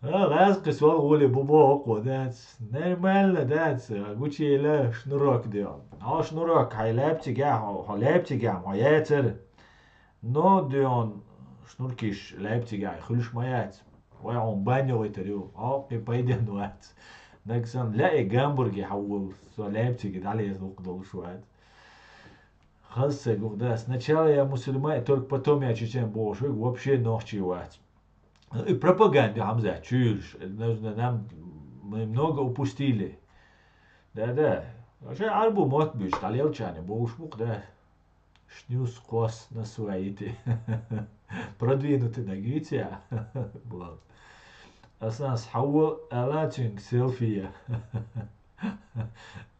غاسقي سوال غولي بوبو وقع داتس نرمال داتس قوتشي لا شنوراك ديال ها شنوراك هاي لابتي قاع ها لابتي قاع ما ياتر نو ديون شنوركيش لابتي قاع يخلوش ما يات ويعون بانيو يتريو اه بايدين وات نكسن لاقي جامبرج يحول سو لابتي قد عليه ذوق دول شوات خاصة да, сначала я мусульман, только потом я чечен больше, вообще нахчевать. И пропаганда, Хамза, чушь, нам мы много упустили. Да. Вообще альбом мот бюч, талелчане, больше мук, да. Шнюс кос на своите. Продвинутый на гите. Блад. أصلا حول ألاتشنج سيلفية.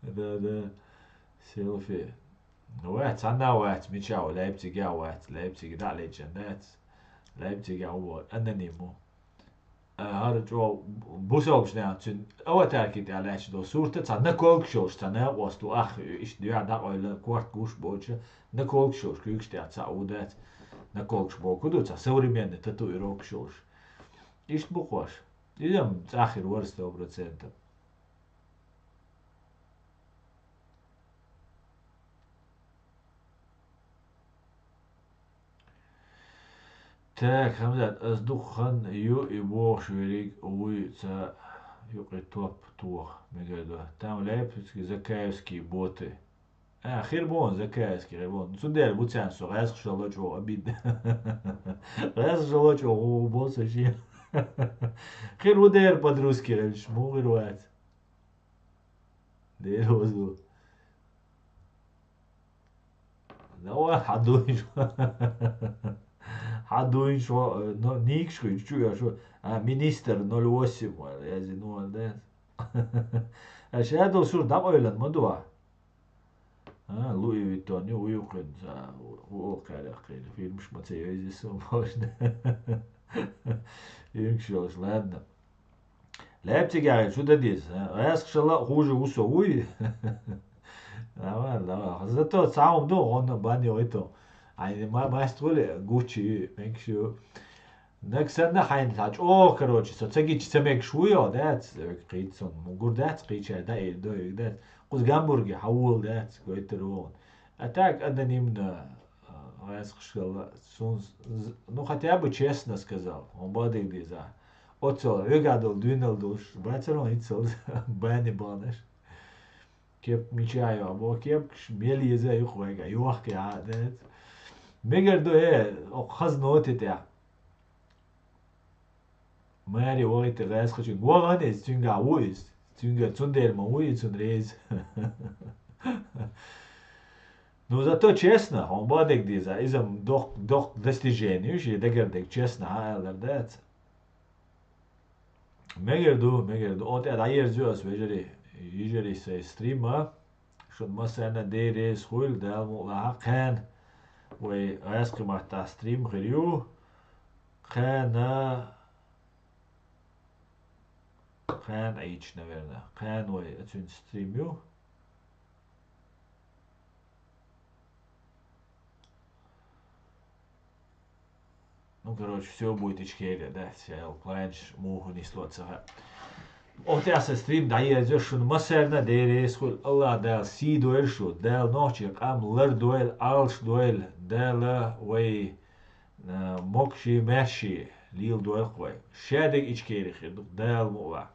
ده سيلفي وقت عنا وقت ميشاو لايبتيجا وقت لايبتيجا على الجنات لايبتيجا هو أنني مو هذا جو بوسوبش ناتشن أو تأكيد على إيش دو صورة تاع نكولك شوش تاع وصلوا أخ إيش ديا دا ولا كوارت كوش بوجه نكولك شوش كيكش تاع تعودات نكولك بو كدو تاع современный татуировок شوش إيش بقواش إذا آخر ورثة وبرسنت Так, Хамзат, أصدقان يو يبوغ شويريك وي تا يقري توب توغ ميجادو تام لايبسكي زكايوسكي بوتي خير بون زكايوسكي غير بون نسودير بوتسان سو غايسخ شالله جو أبيد غايسخ شالله جو هو بوس شي خير ودير بدروسكي غير شمو غير وات دير وزو لا واحد دوش حدوين شو نيك شو يا شو مينيستر 08 ولا يزي نو ده اشهد شو دابا ولا مدوا لوي فيتوني ويقن هو قال في مش متى يزي سو باش يمشي لادنا لعبتي قاعد شو ده ديز راس ان شاء الله خوجي وسوي لا زاتو تعاون دو هون باني ويتو يعني ما يستولي جوتشي ميكشو نكسنا حين تاج короче соцеги чисемек шуё дат قيتсон мугур дат قيча да и до дат قوز гамбурги حول дат гойтер так анонимно сказал ну хотя бы честно сказал он бадик диза оцо вегадол двинал душ бацерон ицел бани банеш كيف ميشايو ابو كيف ميلي زي يخويا يوخي عادات ميجر دو او خز نوتي تاع ماري وقت راس خشن وغاني ستونغا ويز ستونغا تسوندير ما ويز سونريز Но зато честно, он бодек диза, изам дох достижению, și дегердек честно, alerdēt. Megerdu, o te ayer zios vejeri, yijeri se streama, شد مثلا ديري سخول دال مقلعها كان ويسقي مع ستريم غريو كان ايش наверное كان واتون ستريميو ну короче все будет ичкерия да сел планш муху не слоцага Oteasa stream daí joshun maserna dere skul Allah del si duel shu del noche qam ler duel alsh duel del way mokshi mershi lil дуэль квай шедек ичкерих del мула.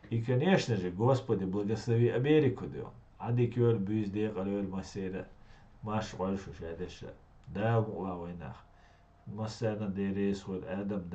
И конечно же, Господи, благослови Америку, да. Адикер бюз де qalör masera маш qolshu шедеша del мула войнах. Maserna dere skul adam